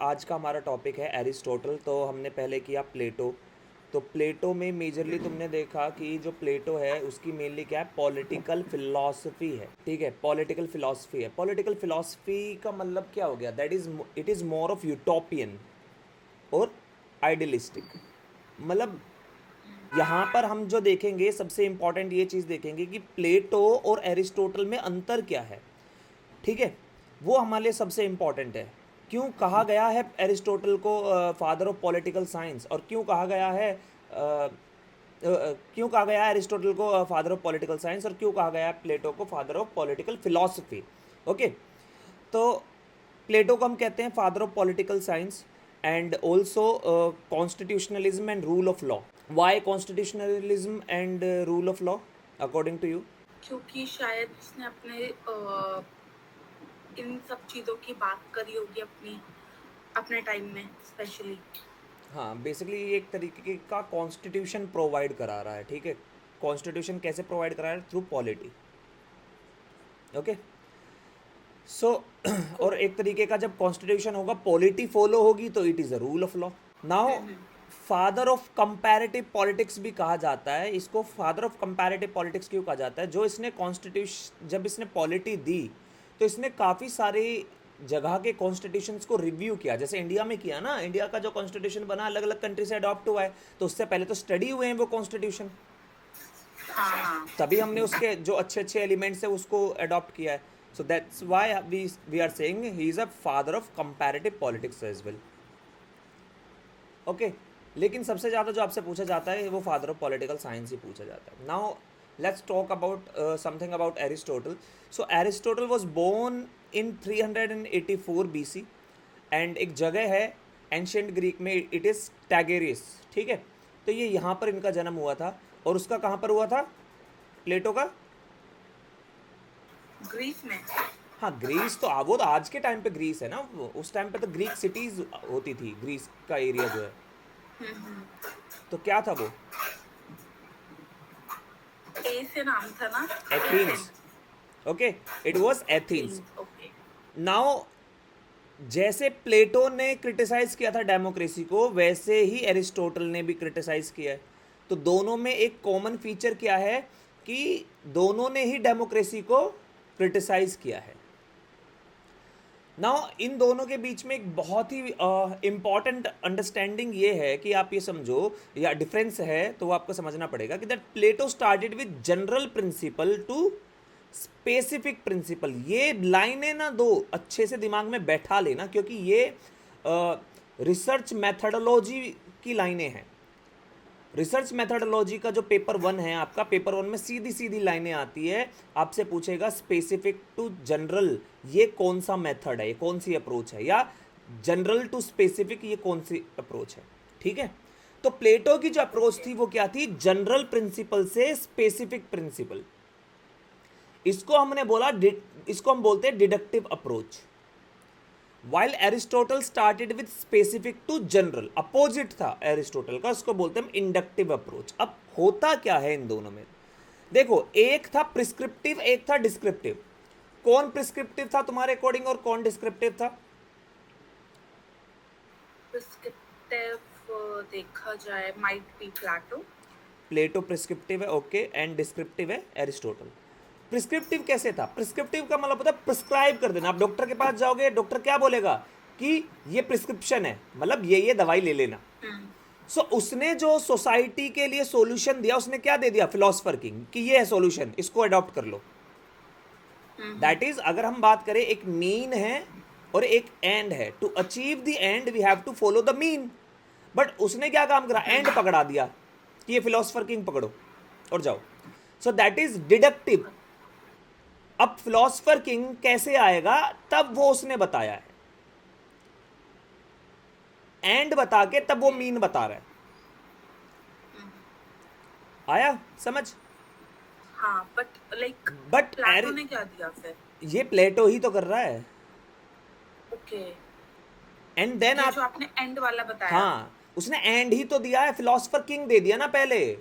आज का हमारा टॉपिक है एरिस्टोटल। तो हमने पहले किया प्लेटो। तो प्लेटो में मेजरली तुमने देखा कि जो प्लेटो है उसकी मेनली क्या है, पॉलिटिकल फिलॉसफी है। ठीक है, पॉलिटिकल फिलॉसफी है। पॉलिटिकल फिलॉसफी का मतलब क्या हो गया, that is it is more of utopian और आइडियलिस्टिक। मतलब यहाँ पर हम जो देखेंगे, सबसे इंपॉर्टेंट ये चीज़ देखेंगे कि प्लेटो और एरिस्टोटल में अंतर क्या है। ठीक है, वो हमारे लिए सबसे इम्पॉर्टेंट है। क्यों कहा गया है एरिस्टोटल को फादर ऑफ पॉलिटिकल साइंस, और क्यों कहा गया है एरिस्टोटल को फादर ऑफ पॉलिटिकल साइंस, और क्यों कहा गया है प्लेटो को father of political philosophy. Okay, तो प्लेटो को हम कहते हैं father of political science and also constitutionalism and rule of law. Why constitutionalism and rule of law according to you? क्योंकि शायद उसने अपने इन सब चीज़ों की बात करी होगी अपने टाइम में स्पेशली। हाँ, बेसिकली ये एक तरीके का कॉन्स्टिट्यूशन प्रोवाइड करा रहा है। ठीक है, कॉन्स्टिट्यूशन कैसे प्रोवाइड करा रहा है? Through polity. ओके, सो और एक तरीके का जब कॉन्स्टिट्यूशन होगा, पॉलिटी फॉलो होगी, तो it is a rule of law. Now father of comparative politics भी कहा जाता है इसको। फादर ऑफ कंपैरेटिव पॉलिटिक्स क्यों कहा जाता है? जो इसने कॉन्स्टिट्यूशन, जब इसने पॉलिटी दी तो इसने काफ़ी सारे जगह के कॉन्स्टिट्यूशंस को रिव्यू किया। जैसे इंडिया में किया ना, इंडिया का जो कॉन्स्टिट्यूशन बना अलग अलग कंट्री से अडॉप्ट हुआ है, तो उससे पहले तो स्टडी हुए हैं वो कॉन्स्टिट्यूशन, तभी हमने उसके जो अच्छे अच्छे एलिमेंट्स है उसको अडॉप्ट किया है। So that's why we are saying he is a father of comparative politics as well. Okay, लेकिन सबसे ज़्यादा जो आपसे पूछा जाता है वो फादर ऑफ पॉलिटिकल साइंस ही पूछा जाता है। Now let's talk about something about Aristotle. So Aristotle was born in 384 BC and एक जगह है एंशियंट ग्रीक में, इट इज़ टैगेरिस। ठीक है, तो ये यहाँ पर इनका जन्म हुआ था। और उसका कहाँ पर हुआ था, प्लेटो का? ग्रीस में। हाँ, ग्रीस तो वो तो आज के टाइम पे ग्रीस है ना, उस टाइम पे तो ग्रीक सिटीज होती थी, ग्रीस का एरिया जो है। तो क्या था वो? ए से नाम था ना, Athens. Okay, it was Athens. Okay. Now जैसे प्लेटो ने क्रिटिसाइज किया था डेमोक्रेसी को, वैसे ही एरिस्टोटल ने भी क्रिटिसाइज किया है। तो दोनों में एक कॉमन फीचर क्या है कि दोनों ने ही डेमोक्रेसी को क्रिटिसाइज किया है। नाउ इन दोनों के बीच में एक बहुत ही इम्पॉर्टेंट अंडरस्टैंडिंग ये है कि आप ये समझो, या डिफरेंस है तो वो आपको समझना पड़ेगा कि that Plato started with general principle to specific principle. ये लाइनें ना दो अच्छे से दिमाग में बैठा लेना, क्योंकि ये रिसर्च मैथडोलॉजी की लाइनें हैं। रिसर्च मेथडोलॉजी का जो पेपर 1 है आपका, पेपर 1 में सीधी सीधी लाइनें आती है। आपसे पूछेगा स्पेसिफिक टू जनरल ये कौन सा मेथड है, ये कौन सी अप्रोच है, या जनरल टू स्पेसिफिक ये कौन सी अप्रोच है। ठीक है, तो प्लेटो की जो अप्रोच थी वो क्या थी, जनरल प्रिंसिपल से स्पेसिफिक प्रिंसिपल। इसको हमने बोला, इसको हम बोलते हैं deductive approach. While Aristotle started with specific to general, opposite था एरिस्टोटल का, उसको बोलते हैं इंडक्टिव अप्रोच। अब होता क्या है इन दोनों में, देखो, एक था प्रिस्क्रिप्टिव, एक था डिस्क्रिप्टिव। कौन प्रिस्क्रिप्टिव था तुम्हारे अकॉर्डिंग और कौन डिस्क्रिप्टिव था? प्रिस्क्रिप्टिव देखा जाए might be Plato. Plato prescriptive है, ओके, एंड डिस्क्रिप्टिव है एरिस्टोटल। प्रिस्क्रिप्टिव कैसे था? प्रिस्क्रिप्टिव का मतलब होता है प्रिस्क्राइब कर देना। आप डॉक्टर के पास जाओगे, डॉक्टर क्या बोलेगा कि ये प्रिस्क्रिप्शन है, मतलब ये दवाई ले लेना। सो उसने जो सोसाइटी के लिए सॉल्यूशन दिया, उसने क्या दे दिया, फिलोसफर किंग, कि ये है सॉल्यूशन, इसको अडॉप्ट कर लो। दैट इज, अगर हम बात करें, एक मीन है और एक एंड है। To achieve the end we have to follow the mean. But उसने क्या काम करा, एंड पकड़ा दिया कि ये फिलोसफर किंग पकड़ो और जाओ। So that is deductive. अब फिलोसफर किंग कैसे आएगा, तब वो उसने बताया है, एंड बता के तब वो मीन बता रहा है। आया समझ? हाँ, बट प्लेटो ने क्या दिया फिर? ये प्लेटो ही तो कर रहा है। ओके, एंड देन जो आपने एंड वाला बताया। हाँ, उसने एंड ही तो दिया है, फिलोसफर किंग दे दिया ना पहले।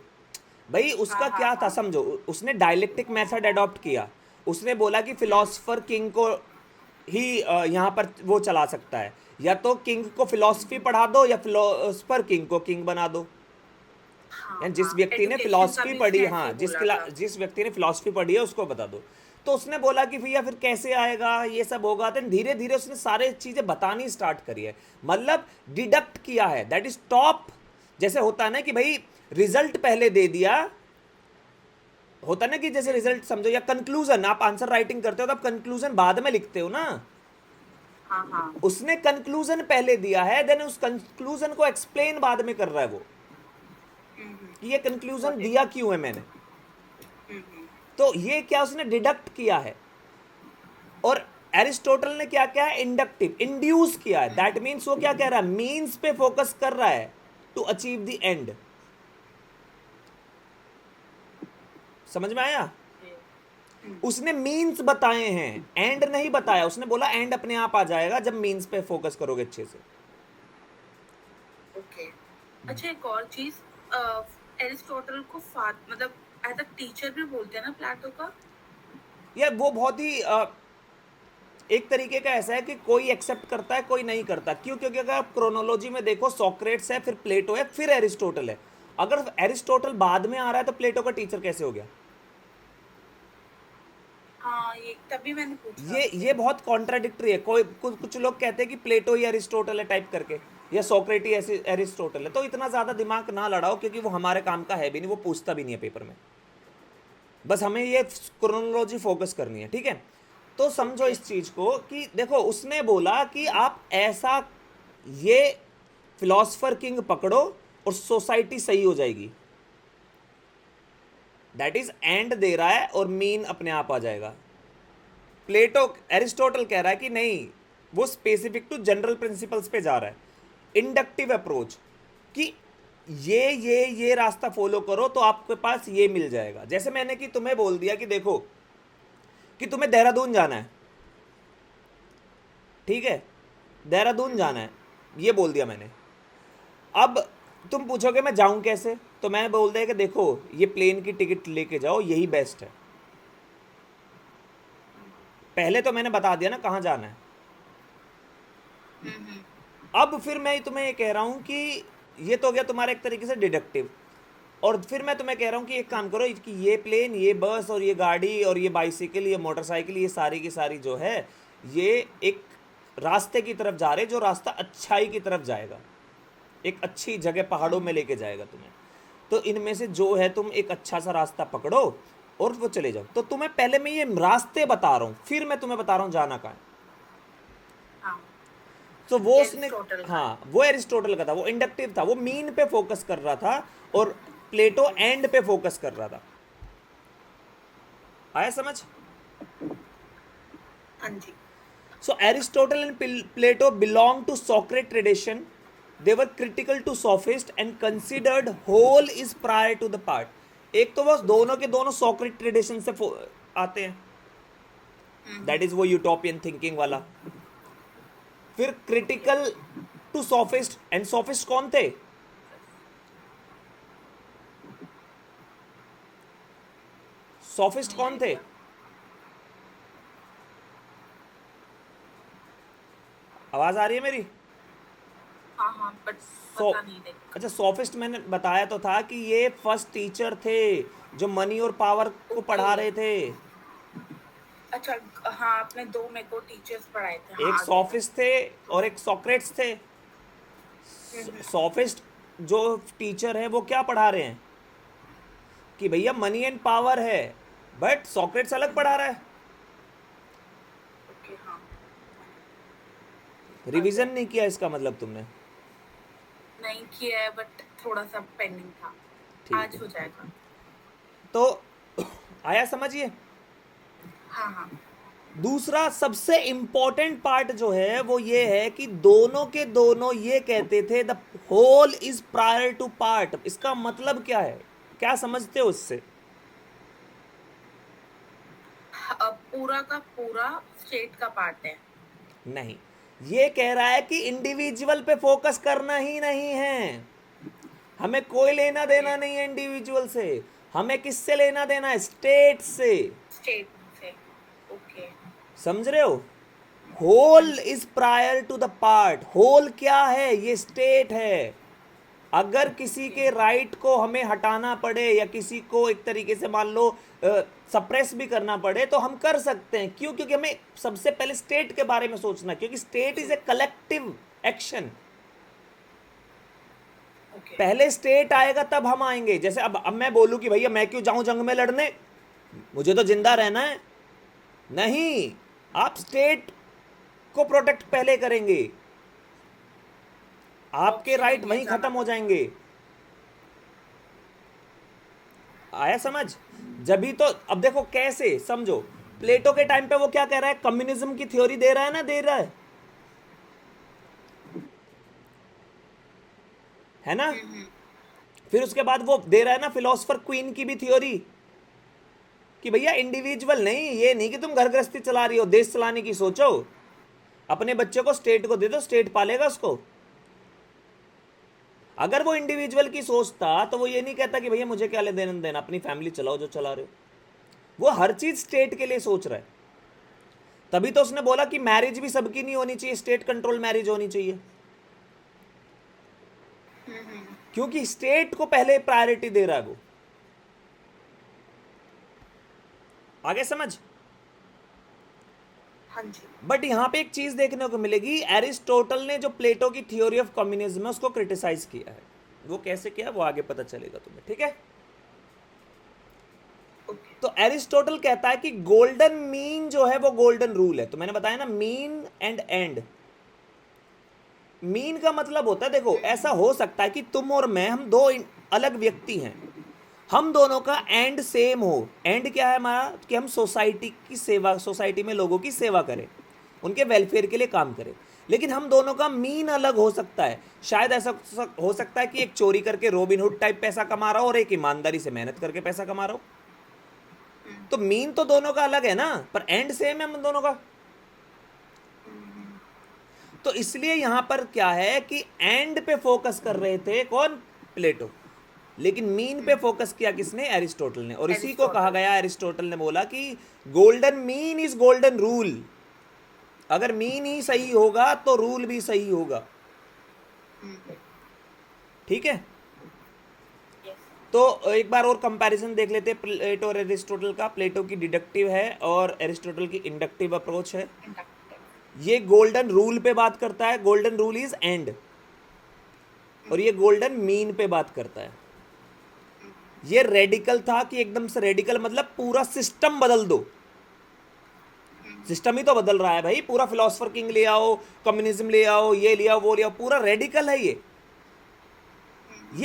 भाई उसका क्या था समझो, उसने डायलेक्टिक मेथड अडॉप्ट किया। उसने बोला कि फिलोसफर किंग को ही यहाँ पर वो चला सकता है, या तो किंग को फिलॉसफी पढ़ा दो या फिलोसफर किंग को किंग बना दो। हाँ यानी जिस हाँ, व्यक्ति ने एजुकेशन का फिलॉसफी भी पढ़ी, उसने ऐसे हाँ ही बोला था। जिस व्यक्ति ने फिलॉसफी पढ़ी है उसको बता दो। तो उसने बोला कि भैया फिर कैसे आएगा, ये सब होगा। तो धीरे धीरे उसने सारे चीजें बतानी स्टार्ट करी है, मतलब डिडक्ट किया है, दैट इज टॉप। जैसे होता है ना कि भाई रिजल्ट पहले दे दिया, होता है ना कि जैसे रिजल्ट समझो, या कंक्लूजन, आप आंसर राइटिंग करते हो तो आप कंक्लूजन बाद में लिखते हो ना। हाँ हाँ। उसने कंक्लूजन पहले दिया है, देन उस कंक्लूजन को एक्सप्लेन बाद में कर रहा है वो, कि ये कंक्लूजन गॉट इट। दिया क्यों है मैंने। तो ये क्या उसने डिडक्ट किया है। और एरिस्टोटल ने क्या किया है, इंडक्टिव, इंड्यूस किया है। दैट मीन्स वो क्या कह रहा है, मीन्स पे फोकस कर रहा है टू अचीव द एंड। समझ में आया। उसने मीन्स बताए हैं, एंड नहीं बताया। उसने बोला एंड अपने आप आ जाएगा जब मीन्स पे फोकस करोगे अच्छे से। ओके। अच्छा, एक और चीज, एरिस्टोटल को मतलब एज अ टीचर भी बोलते हैं ना प्लेटो का। यार वो बहुत ही एक तरीके का ऐसा है कि कोई एक्सेप्ट करता है कोई नहीं करता। क्यों? क्योंकि अगर आप क्रोनोलॉजी में देखो, सोक्रेट्स है, फिर प्लेटो है, फिर एरिस्टोटल है। अगर एरिस्टोटल बाद में आ रहा है तो प्लेटो का टीचर कैसे हो गया? हाँ, ये तभी मैंने पूछा आपसे। ये बहुत कॉन्ट्राडिक्टरी है। कुछ लोग कहते हैं कि प्लेटो ही एरिस्टोटल है टाइप करके, या सोक्रेटिस एरिस्टोटल है। तो इतना ज्यादा दिमाग ना लड़ाओ, क्योंकि वो हमारे काम का है भी नहीं, वो पूछता भी नहीं है पेपर में। बस हमें ये क्रोनोलॉजी फोकस करनी है, ठीक है। तो समझो ओके। इस चीज को कि देखो, उसने बोला कि आप ऐसा, ये फिलोसफर किंग पकड़ो और सोसाइटी सही हो जाएगी। दैट इज एंड दे रहा है और मीन अपने आप आ जाएगा। प्लेटो, एरिस्टोटल कह रहा है कि नहीं, वो स्पेसिफिक टू जनरल प्रिंसिपल्स पे जा रहा है, इंडक्टिव अप्रोच, कि ये रास्ता फॉलो करो तो आपके पास ये मिल जाएगा। जैसे मैंने कि तुम्हें बोल दिया कि देखो कि तुम्हें देहरादून जाना है, ठीक है, देहरादून जाना है, ये बोल दिया मैंने। अब तुम पूछोगे मैं जाऊं कैसे, तो मैंने बोल दिया कि देखो ये प्लेन की टिकट लेके जाओ, यही बेस्ट है। पहले तो मैंने बता दिया ना कहाँ जाना है। अब फिर मैं तुम्हें ये कह रहा हूं कि ये तो हो गया तुम्हारा एक तरीके से डिडक्टिव। और फिर मैं तुम्हें कह रहा हूँ कि एक काम करो कि ये प्लेन, ये बस और ये गाड़ी और ये बाइसिकल, ये मोटरसाइकिल, ये सारी की सारी जो है, ये एक रास्ते की तरफ जा रहे, जो रास्ता अच्छाई की तरफ जाएगा, एक अच्छी जगह पहाड़ों में लेके जाएगा तुम्हें। तो इनमें से जो है, तुम एक अच्छा सा रास्ता पकड़ो और वो चले जाओ। तो तुम्हें पहले मैं ये रास्ते बता रहा हूँ, फिर मैं तुम्हें बता रहा हूँ जाना कहाँ है। हाँ, तो वो ये उसने, एरिस्टोटल का है। हाँ वो एरिस्टोटल का था, वो इंडक्टिव था, वो मीन पे फोकस कर रहा था, और प्लेटो एंड पे फोकस कर रहा था। आया समझ? हाँ जी। So Aristotle and Plato belong to Socratic tradition. They were critical to sophist and considered whole is prior to the part. एक तो बस दोनों के दोनों सॉक्रेट ट्रेडिशन से आते हैं, दैट इज वो यूटोपियन थिंकिंग वाला। फिर critical to sophist, and sophist कौन थे? सोफिस्ट नहीं कौन थे? आइडिया। आवाज आ रही है मेरी? हाँ हाँ, बट सो पता नहीं देखा। अच्छा, सोफिस्ट मैंने बताया तो था कि ये फर्स्ट टीचर थे जो मनी और पावर को ओके। पढ़ा रहे थे। अच्छा, हाँ, आपने दो मेरे को टीचर्स पढ़ाए थे। हाँ, एक आगे सोफिस्ट थे और एक सॉक्रेट्स थे। सोफिस्ट जो टीचर है वो क्या पढ़ा रहे हैं कि भैया मनी एंड पावर है, बट सॉक्रेट्स अलग पढ़ा रहा है। ओके। हाँ, आ रिवीजन गया। नहीं किया इसका मतलब तुमने? नहीं किया है, बट थोड़ा सा पेंडिंग था। ठीक आज है, हो जाएगा। तो आया समझिए। हाँ हाँ। दूसरा सबसे इंपॉर्टेंट पार्ट जो है वो ये है कि दोनों के दोनों ये कहते थे the whole is prior to part. इसका मतलब क्या है, क्या समझते हो उससे? अब पूरा का पूरा स्टेट का पार्ट है। नहीं, ये कह रहा है कि इंडिविजुअल पे फोकस करना ही नहीं है, हमें कोई लेना ओके। देना नहीं है इंडिविजुअल से। हमें किससे लेना देना है? स्टेट से। स्टेट से। ओके। समझ रहे हो? Whole is prior to the part. होल क्या है? ये स्टेट है। अगर किसी ओके। के राइट को हमें हटाना पड़े या किसी को एक तरीके से मान लो सप्रेस भी करना पड़े तो हम कर सकते हैं। क्यों? क्योंकि हमें सबसे पहले स्टेट के बारे में सोचना, क्योंकि state is a collective action. Okay. पहले स्टेट आएगा तब हम आएंगे। जैसे अब मैं बोलूं कि भैया मैं क्यों जाऊं जंग में लड़ने, मुझे तो जिंदा रहना है। नहीं, आप स्टेट को प्रोटेक्ट पहले करेंगे, आपके ऑप्शन राइट इंडिया वहीं जाना खत्म हो पड़ेगा। जाएंगे। आया समझ? जभी तो अब देखो कैसे समझो। प्लेटो के टाइम पे वो क्या कह रहा है? कम्युनिज्म की थ्योरी दे रहा है ना, दे रहा है ना? हम्म। फिर उसके बाद वो दे रहा है ना फिलोसफर क्वीन की भी थ्योरी, कि भैया इंडिविजुअल नहीं, ये नहीं कि तुम घर गृहस्थी चला रही हो, देश चलाने की सोचो। अपने बच्चे को स्टेट को दे दो, स्टेट पालेगा उसको। अगर वो इंडिविजुअल की सोचता तो वो ये नहीं कहता कि भैया मुझे क्या ले देना देना, अपनी फैमिली चलाओ जो चला रहे हो। वो हर चीज स्टेट के लिए सोच रहा है। तभी तो उसने बोला कि मैरिज भी सबकी नहीं होनी चाहिए, स्टेट कंट्रोल मैरिज होनी चाहिए, क्योंकि स्टेट को पहले प्रायोरिटी दे रहा है वो। आगे समझ? हाँ जी। बट यहां पे एक चीज देखने को मिलेगी, एरिस्टोटल ने जो प्लेटो की थ्योरी ऑफ कम्युनिज्म है उसको क्रिटिसाइज किया है। वो कैसे किया वो आगे पता चलेगा तुम्हें, ठीक है? ओके। तो एरिस्टोटल कहता है कि गोल्डन मीन जो है वो गोल्डन रूल है। तो मैंने बताया ना, मीन एंड एंड। मीन का मतलब होता है, देखो ऐसा हो सकता है कि तुम और मैं, हम दो अलग व्यक्ति हैं, हम दोनों का एंड सेम हो। एंड क्या है हमारा? कि हम सोसाइटी की सेवा, सोसाइटी में लोगों की सेवा करें, उनके वेलफेयर के लिए काम करें। लेकिन हम दोनों का मीन अलग हो सकता है। शायद ऐसा हो सकता है कि एक चोरी करके रॉबिनहुड टाइप पैसा कमा रहा हो और एक ईमानदारी से मेहनत करके पैसा कमा रहा हो। तो मीन तो दोनों का अलग है ना, पर एंड सेम है हम दोनों का। तो इसलिए यहां पर क्या है कि एंड पे फोकस कर रहे थे कौन? प्लेटो। लेकिन मीन पे फोकस किया किसने? एरिस्टोटल ने। और इसी को कहा एरिस्टोटल। गया, एरिस्टोटल ने बोला कि golden mean is golden rule. अगर मीन ही सही होगा तो रूल भी सही होगा। ठीक है? यस। तो एक बार और कंपैरिजन देख लेते हैं प्लेटो और एरिस्टोटल का। प्लेटो की डिडक्टिव है और एरिस्टोटल की इंडक्टिव अप्रोच है। इंडक्टिव। ये गोल्डन रूल पे बात करता है, गोल्डन रूल इज एंड। और ये गोल्डन मीन पे बात करता है। ये रेडिकल था कि एकदम से रेडिकल मतलब पूरा सिस्टम बदल दो। सिस्टम ही तो बदल रहा है भाई, पूरा फिलोसफर किंग ले आओ, कम्युनिज्म ले आओ, ये ले आओ, वो ले आओ, पूरा रेडिकल है ये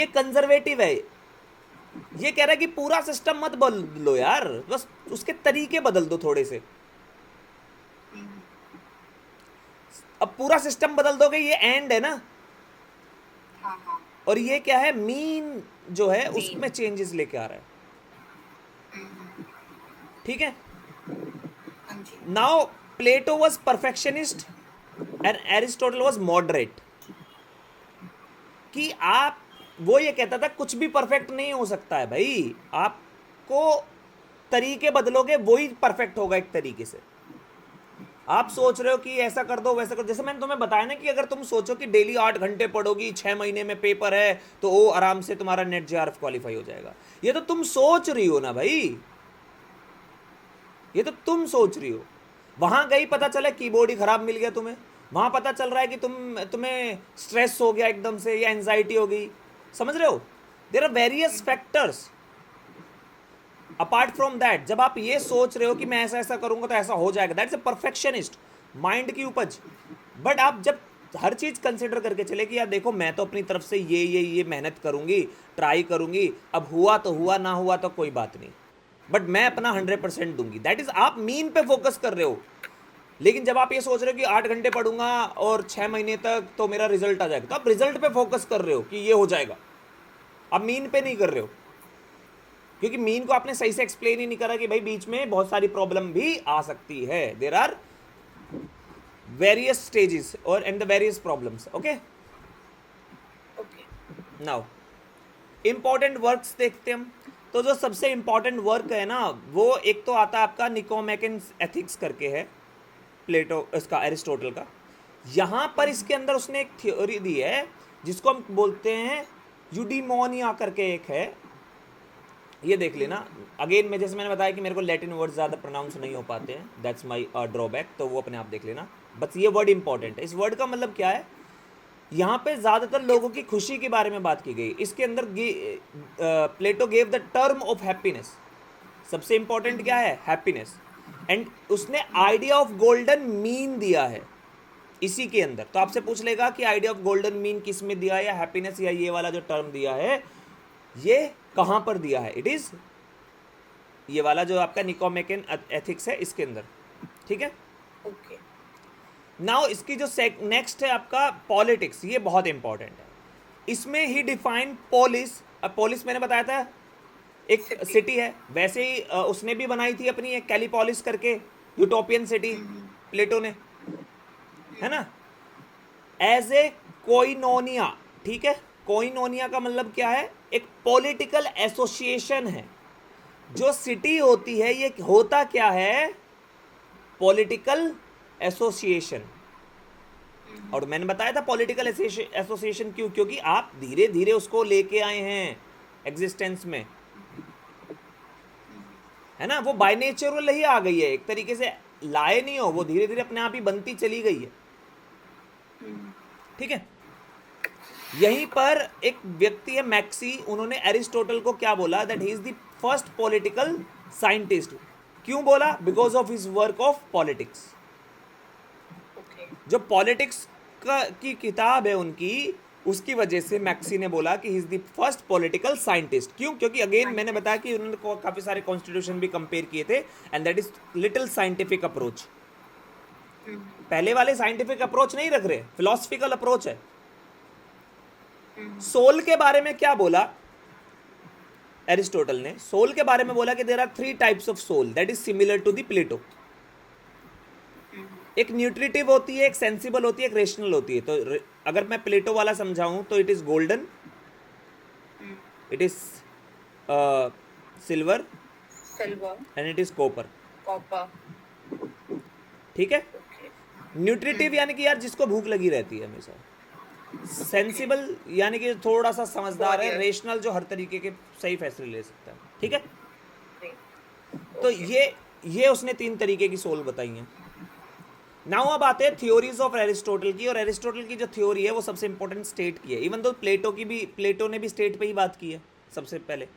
कंजर्वेटिव है। ये कह रहा है कि पूरा सिस्टम मत बदलो यार, बस उसके तरीके बदल दो थोड़े से। अब पूरा सिस्टम बदल दोगे, ये एंड है ना। हाँ हाँ। और ये क्या है? मीन जो है मीन। उसमें चेंजेस लेके आ रहा है। ठीक है? हाँ जी। Now Plato was perfectionist and Aristotle was moderate. कि आप, वो ये कहता था कुछ भी परफेक्ट नहीं हो सकता है भाई, आपको तरीके बदलोगे वही परफेक्ट होगा एक तरीके से। आप सोच रहे हो कि ऐसा कर दो वैसा कर दो, जैसे मैंने तुम्हें बताया ना कि अगर तुम सोचो कि डेली 8 घंटे पढ़ोगी, 6 महीने में पेपर है, तो वो आराम से तुम्हारा नेट जेआरएफ क्वालिफाई हो जाएगा। ये तो तुम सोच रही हो ना भाई, ये तो तुम सोच रही हो। वहां गई, पता चला कीबोर्ड ही खराब मिल गया तुम्हें। वहां पता चल रहा है कि तुम्हें स्ट्रेस हो गया एकदम से, या एंजाइटी हो गई। समझ रहे हो? There are various factors apart from that. जब आप ये सोच रहे हो कि मैं ऐसा ऐसा करूंगा तो ऐसा हो जाएगा, दैट्स अ परफेक्शनिस्ट माइंड की उपज। बट आप जब हर चीज कंसिडर करके चले कि यार देखो मैं तो अपनी तरफ से ये मेहनत करूंगी, ट्राई करूंगी, अब हुआ तो हुआ, ना हुआ तो कोई बात नहीं, बट मैं अपना 100% दूंगी, दैट इज आप मीन पे फोकस कर रहे हो। लेकिन जब आप ये सोच रहे हो कि 8 घंटे पढ़ूंगा और 6 महीने तक तो मेरा रिजल्ट आ जाएगा, तो आप रिजल्ट पे फोकस कर रहे हो कि ये हो जाएगा, आप मीन पे नहीं कर रहे हो। क्योंकि मीन को आपने सही से एक्सप्लेन ही नहीं करा कि भाई बीच में बहुत सारी प्रॉब्लम भी आ सकती है। देयर आर वेरियस स्टेजेस और and the various problems. Okay, okay. Now important works देखते हम। तो जो सबसे इंपॉर्टेंट वर्क है ना, वो एक तो आता है आपका निकोमैकिन्स एथिक्स करके है। प्लेटो इसका एरिस्टोटल का। यहाँ पर इसके अंदर उसने एक थ्योरी दी है जिसको हम बोलते हैं यूडीमोनिया करके एक है, ये देख लेना। अगेन मैं जैसे मैंने बताया कि मेरे को लैटिन वर्ड ज़्यादा प्रोनाउंस नहीं हो पाते हैं, दैट्स माई ड्रॉबैक, तो वो अपने आप देख लेना। बस ये वर्ड इंपॉर्टेंट है। इस वर्ड का मतलब क्या है, यहाँ पे ज़्यादातर लोगों की खुशी के बारे में बात की गई। इसके अंदर Plato gave the term of happiness. सबसे इंपॉर्टेंट क्या है, हैप्पीनेस। एंड उसने आइडिया ऑफ गोल्डन मीन दिया है इसी के अंदर। तो आपसे पूछ लेगा कि आइडिया ऑफ गोल्डन मीन किस में दिया है, या हैप्पीनेस, या ये वाला जो टर्म दिया है ये कहाँ पर दिया है। इट इज ये वाला जो आपका निकोमेकियन एथिक्स है इसके अंदर, ठीक है। ओके। नाउ इसकी जो नेक्स्ट है आपका पॉलिटिक्स, ये बहुत इंपॉर्टेंट है। इसमें ही डिफाइन पोलिस। अब पोलिस मैंने बताया था एक सिटी है, वैसे ही उसने भी बनाई थी अपनी एक कैलीपोलिस करके यूटोपियन सिटी प्लेटो ने, है ना, एज ए कोइनोनिया, ठीक है। कोइनोनिया का मतलब क्या है, एक पॉलिटिकल एसोसिएशन है। जो सिटी होती है ये होता क्या है, पॉलिटिकल एसोसिएशन। और मैंने बताया था पॉलिटिकल एसोसिएशन क्यों, क्योंकि आप धीरे धीरे उसको लेके आए हैं एग्जिस्टेंस में, है ना। वो बाय नेचुरल ही आ गई है, एक तरीके से लाए नहीं हो, वो धीरे धीरे अपने आप ही बनती चली गई है, ठीक है। यहीं पर एक व्यक्ति है मैक्सी, उन्होंने एरिस्टोटल को क्या बोला, that he is the first political scientist. क्यों बोला, because of his work of politics. जो पॉलिटिक्स की किताब है उनकी, उसकी वजह से मैक्सी ने बोला कि he is the first political scientist. क्यों, क्योंकि अगेन मैंने बताया कि उन्होंने काफी सारे कॉन्स्टिट्यूशन भी कंपेयर किए थे, and that is little scientific approach. पहले वाले साइंटिफिक अप्रोच नहीं रख रहे, फिलोसफिकल अप्रोच है। सोल के बारे में क्या बोला एरिस्टोटल ने, सोल के बारे में बोला कि there are 3 types of soul that is similar to the Plato. एक न्यूट्रिटिव होती है, एक सेंसिबल होती है, एक रेशनल होती है। तो अगर मैं प्लेटो वाला समझाऊं तो it is golden, it is silver and it is copper, ठीक है। न्यूट्रिटिव यानी कि यार जिसको भूख लगी रहती है हमेशा, सेंसिबल यानी कि थोड़ा सा समझदार है, रेशनल जो हर तरीके के सही फैसले ले सकता है, ठीक है। तो ये उसने 3 तरीके की सोल बताई हैं। नाउ अब आते हैं थ्योरीज ऑफ एरिस्टोटल की, और एरिस्टोटल की जो थ्योरी है वो सबसे इंपॉर्टेंट स्टेट की है। इवन तो प्लेटो ने भी स्टेट पे ही बात की है सबसे पहले।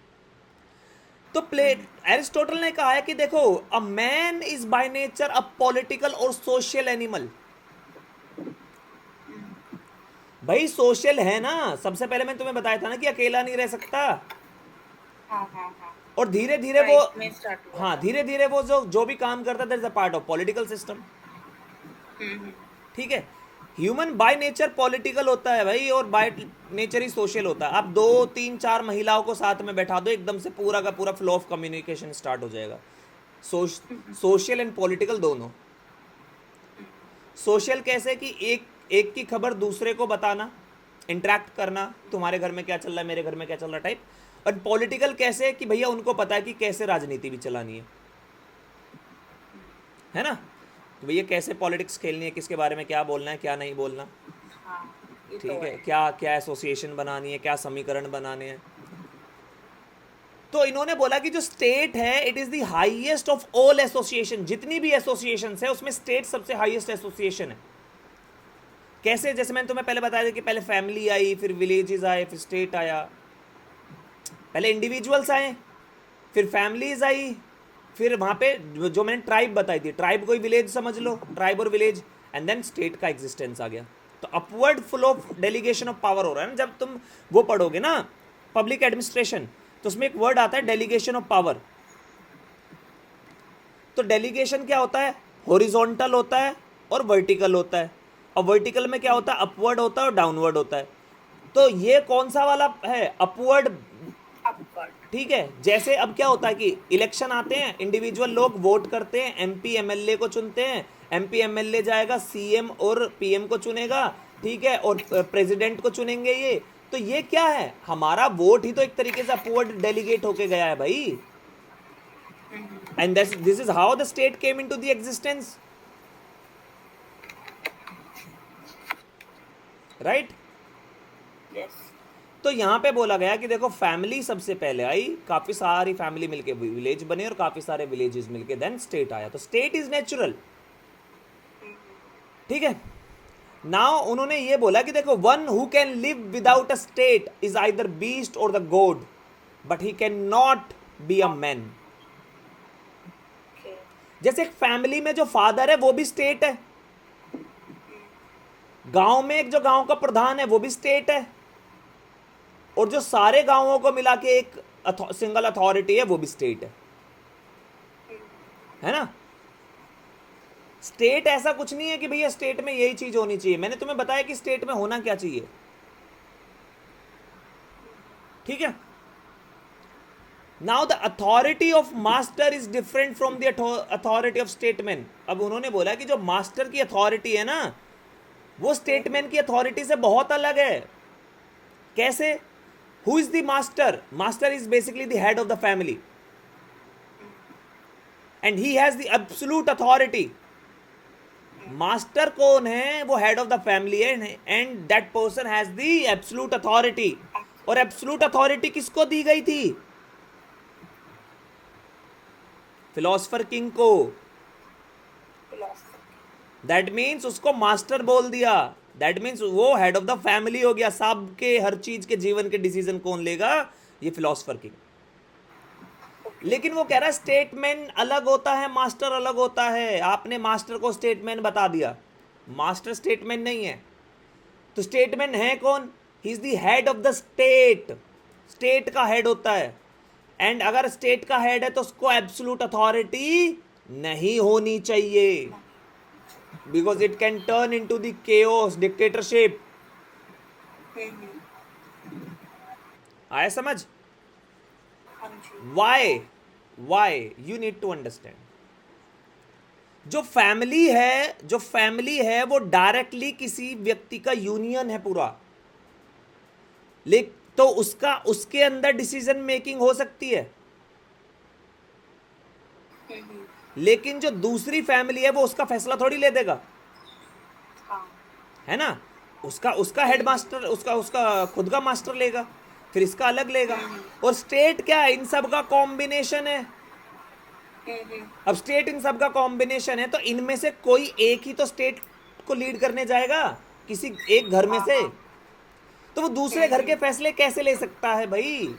तो एरिस्टोटल ने कहा है कि देखो, a man is by nature a political और सोशल एनिमल। भाई सोशल है ना, सबसे पहले मैंने तुम्हें बताया था ना कि अकेला नहीं रह सकता। और धीरे धीरे वो, हाँ, धीरे धीरे वो जो भी काम करता है that is a part of political system, ठीक है। ह्यूमन बाय नेचर पॉलिटिकल होता है भाई, और बाय नेचर ही सोशल होता है। आप 2, 3, 4 महिलाओं को साथ में बैठा दो, एकदम से पूरा का पूरा फ्लो ऑफ कम्युनिकेशन स्टार्ट हो जाएगा। सोशल एंड पॉलिटिकल दोनों। सोशल कैसे कि एक की खबर दूसरे को बताना, इंटरेक्ट करना, तुम्हारे घर में क्या चल रहा है, मेरे घर में क्या चल रहा है टाइप। और पॉलिटिकल कैसे कि भैया उनको पता है कि कैसे राजनीति भी चलानी है ना। तो भैया कैसे पॉलिटिक्स खेलनी है, किसके बारे में क्या बोलना है, क्या नहीं बोलना, ठीक है, क्या क्या एसोसिएशन बनानी है, क्या समीकरण बनाने हैं। तो इन्होंने बोला कि जो स्टेट है it is the highest of all association. जितनी भी एसोसिएशन है उसमें स्टेट सबसे हाईएस्ट एसोसिएशन है। कैसे, जैसे मैंने तुम्हें पहले बताया था कि पहले फैमिली आई, फिर विलेजेस आए, फिर स्टेट आया। पहले इंडिविजुअल्स आए, फिर फैमिलीज आई, फिर वहाँ पे जो मैंने ट्राइब बताई थी, ट्राइब कोई विलेज समझ लो, ट्राइब और विलेज, एंड देन स्टेट का एग्जिस्टेंस आ गया। तो upward flow of delegation of power हो रहा है ना। जब तुम वो पढ़ोगे ना पब्लिक एडमिनिस्ट्रेशन, तो उसमें एक वर्ड आता है डेलीगेशन ऑफ पावर। तो डेलीगेशन क्या होता है, हॉरिजॉन्टल होता है और वर्टिकल होता है। और वर्टिकल में क्या होता है, अपवर्ड होता है और डाउनवर्ड होता है। तो ये कौन सा वाला है, अपवर्ड, ठीक है। जैसे अब क्या होता है कि इलेक्शन आते हैं, इंडिविजुअल लोग वोट करते हैं, एमपी एमएलए को चुनते हैं, एमपी एमएलए जाएगा सीएम और पीएम को चुनेगा, ठीक है, और प्रेसिडेंट को चुनेंगे ये। तो ये क्या है, हमारा वोट ही तो एक तरीके से अपवर्ड डेलीगेट होके गया है भाई। And this is how the state came into the existence. Right. Yes. तो यहाँ पे बोला गया कि देखो फैमिली सबसे पहले आई, काफी सारी फैमिली मिलके विलेज बने और काफी सारे विलेजेस मिलके देन स्टेट आया। तो स्टेट इज नेचुरल, ठीक है। नाउ उन्होंने ये बोला कि देखो one who can live without a state is either beast और the god, but he can not be a man. Okay. जैसे एक फैमिली में जो फादर है वो भी स्टेट है, गांव में एक जो गांव का प्रधान है वो भी स्टेट है, और जो सारे गांवों को मिला के एक सिंगल अथॉरिटी है वो भी स्टेट है ना। स्टेट ऐसा कुछ नहीं है कि भैया स्टेट में यही चीज होनी चाहिए, मैंने तुम्हें बताया कि स्टेट में होना क्या चाहिए, ठीक है। Now the authority of master is different from the authority of statesman. अब उन्होंने बोला कि जो मास्टर की अथॉरिटी है ना वो स्टेटमैन की अथॉरिटी से बहुत अलग है। कैसे? Who is the master? Master is basically the head of the family and he has the absolute authority. Master कौन है? वो हेड ऑफ द फैमिली है and that person has the absolute authority. और एब्सोल्यूट अथॉरिटी किसको दी गई थी? Philosopher king को। That means उसको मास्टर बोल दिया, दैट मीन्स वो हेड ऑफ द फैमिली हो गया। सब के हर चीज के जीवन के डिसीजन कौन लेगा? ये फिलोसफर किंग। लेकिन वो कह रहा है स्टेटमैन अलग होता है, मास्टर अलग होता है। आपने मास्टर को स्टेटमैन बता दिया, मास्टर स्टेटमैन नहीं है। तो स्टेटमैन है कौन? He is the head of the state, state का हेड होता है। एंड अगर स्टेट का हेड है तो उसको एब्सोल्यूट अथॉरिटी नहीं होनी चाहिए, because it can turn into the chaos, dictatorship. आया समझ? हाँ जी। Why you need to understand. जो फैमिली है वो डायरेक्टली किसी व्यक्ति का यूनियन है पूरा, लेकिन तो उसके अंदर डिसीजन मेकिंग हो सकती है। लेकिन जो दूसरी फैमिली है वो उसका फैसला थोड़ी ले देगा, हाँ। है ना। उसका हेड मास्टर, उसका खुद का मास्टर लेगा, फिर इसका अलग लेगा। और स्टेट क्या है? इन सब का कॉम्बिनेशन है। अब स्टेट इन सब का कॉम्बिनेशन है तो इनमें से कोई एक ही तो स्टेट को लीड करने जाएगा, किसी एक घर में हाँ से। हाँ। तो वो दूसरे घर के फैसले कैसे ले सकता है भाई?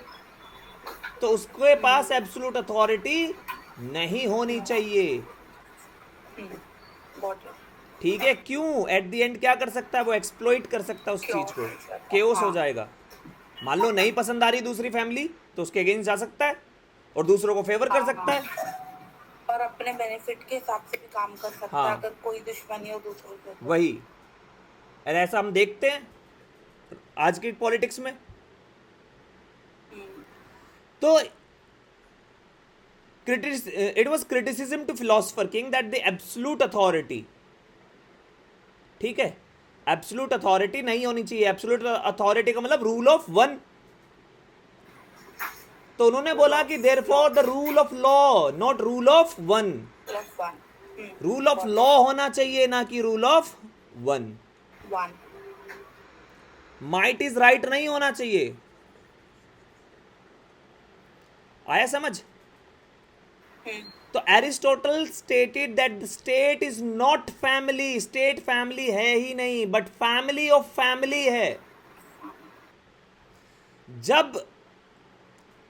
तो उसके पास एब्सोल्यूट अथॉरिटी नहीं होनी चाहिए, गॉट इट। ठीक है। क्यों? एट द एंड क्या कर सकता है वो? एक्सप्लॉइट कर सकता है उस क्यों? चीज को, केओस हो हाँ। जाएगा। मान लो नहीं पसंद आ रही दूसरी फैमिली तो उसके अगेंस्ट जा सकता है और दूसरों को फेवर कर हाँ सकता हाँ। है। और अपने बेनिफिट के हिसाब से भी काम कर सकता है हाँ अगर कोई दुश्मनी हो दूसरों से तो। वही, और ऐसा हम देखते हैं आज की पॉलिटिक्स में। तो it was criticism to philosopher king that the absolute authority, ठीक है, एब्सोल्यूट अथॉरिटी नहीं होनी चाहिए। एब्सोल्यूट अथॉरिटी का मतलब रूल ऑफ वन। तो उन्होंने बोला कि there for the rule of law, not rule of one. +1। Rule of law होना चाहिए, ना कि rule of one. 1। Might is right नहीं होना चाहिए। आया समझ? तो Aristotle stated that the state is not family, state family है ही नहीं, बट फैमिली ऑफ फैमिली है। जब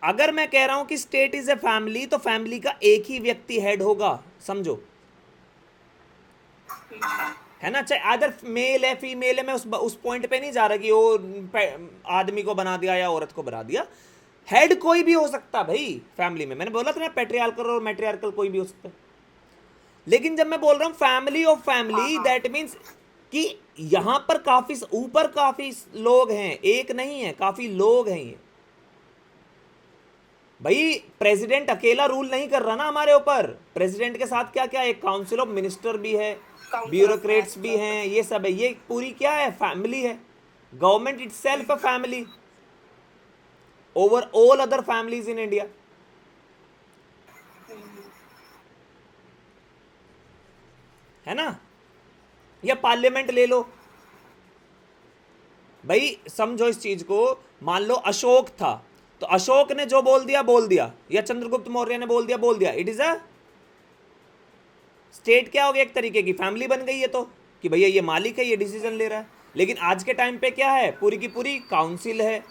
अगर मैं कह रहा हूं कि स्टेट इज ए फैमिली तो फैमिली का एक ही व्यक्ति हेड होगा, समझो, है ना। चाहे अदर मेल है फीमेल है, मैं उस पॉइंट पे नहीं जा रहा कि वो आदमी को बना दिया या औरत को बना दिया। हेड कोई भी हो सकता भाई फैमिली में। मैंने बोला था ना पेट्रियार्कल और मैट्रियार्कल कोई भी हो सकता है। लेकिन जब मैं बोल रहा हूं family of family, that means कि यहां पर काफी ऊपर काफी लोग हैं, एक नहीं है, काफी लोग हैं ये। भाई प्रेसिडेंट अकेला रूल नहीं कर रहा ना हमारे ऊपर। प्रेसिडेंट के साथ क्या क्या, एक काउंसिल ऑफ मिनिस्टर भी है, ब्यूरोक्रेट्स भी हैं, ये सब है। ये पूरी क्या है? फैमिली है। Government itself a family over all other families in India, है ना। या पार्लियामेंट ले लो, भाई समझो इस चीज को, मान लो अशोक था, तो अशोक ने जो बोल दिया, या चंद्रगुप्त मौर्य ने बोल दिया, इट इज अ स्टेट। क्या हो गया, एक तरीके की फैमिली बन गई है, तो कि भैया ये मालिक है, ये डिसीजन ले रहा है। लेकिन आज के टाइम पे क्या है, पूरी की पूरी काउंसिल है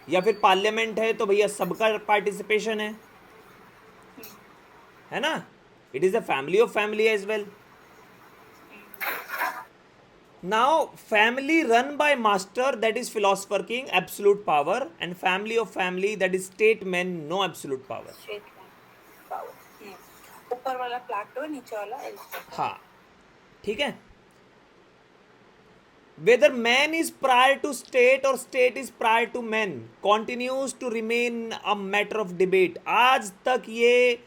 या फिर पार्लियामेंट है, तो भैया सबका पार्टिसिपेशन है ना। It is a family of family as well. Now family run by master, that is philosopher king, absolute power, and family of family, that is statesman, no absolute power. Statement power, ऊपर वाला प्लेटो, नीचे वाला Aristotle. हाँ, ठीक है। whether man is prior to state or state is prior to man continues to remain a matter of debate। आज तक ये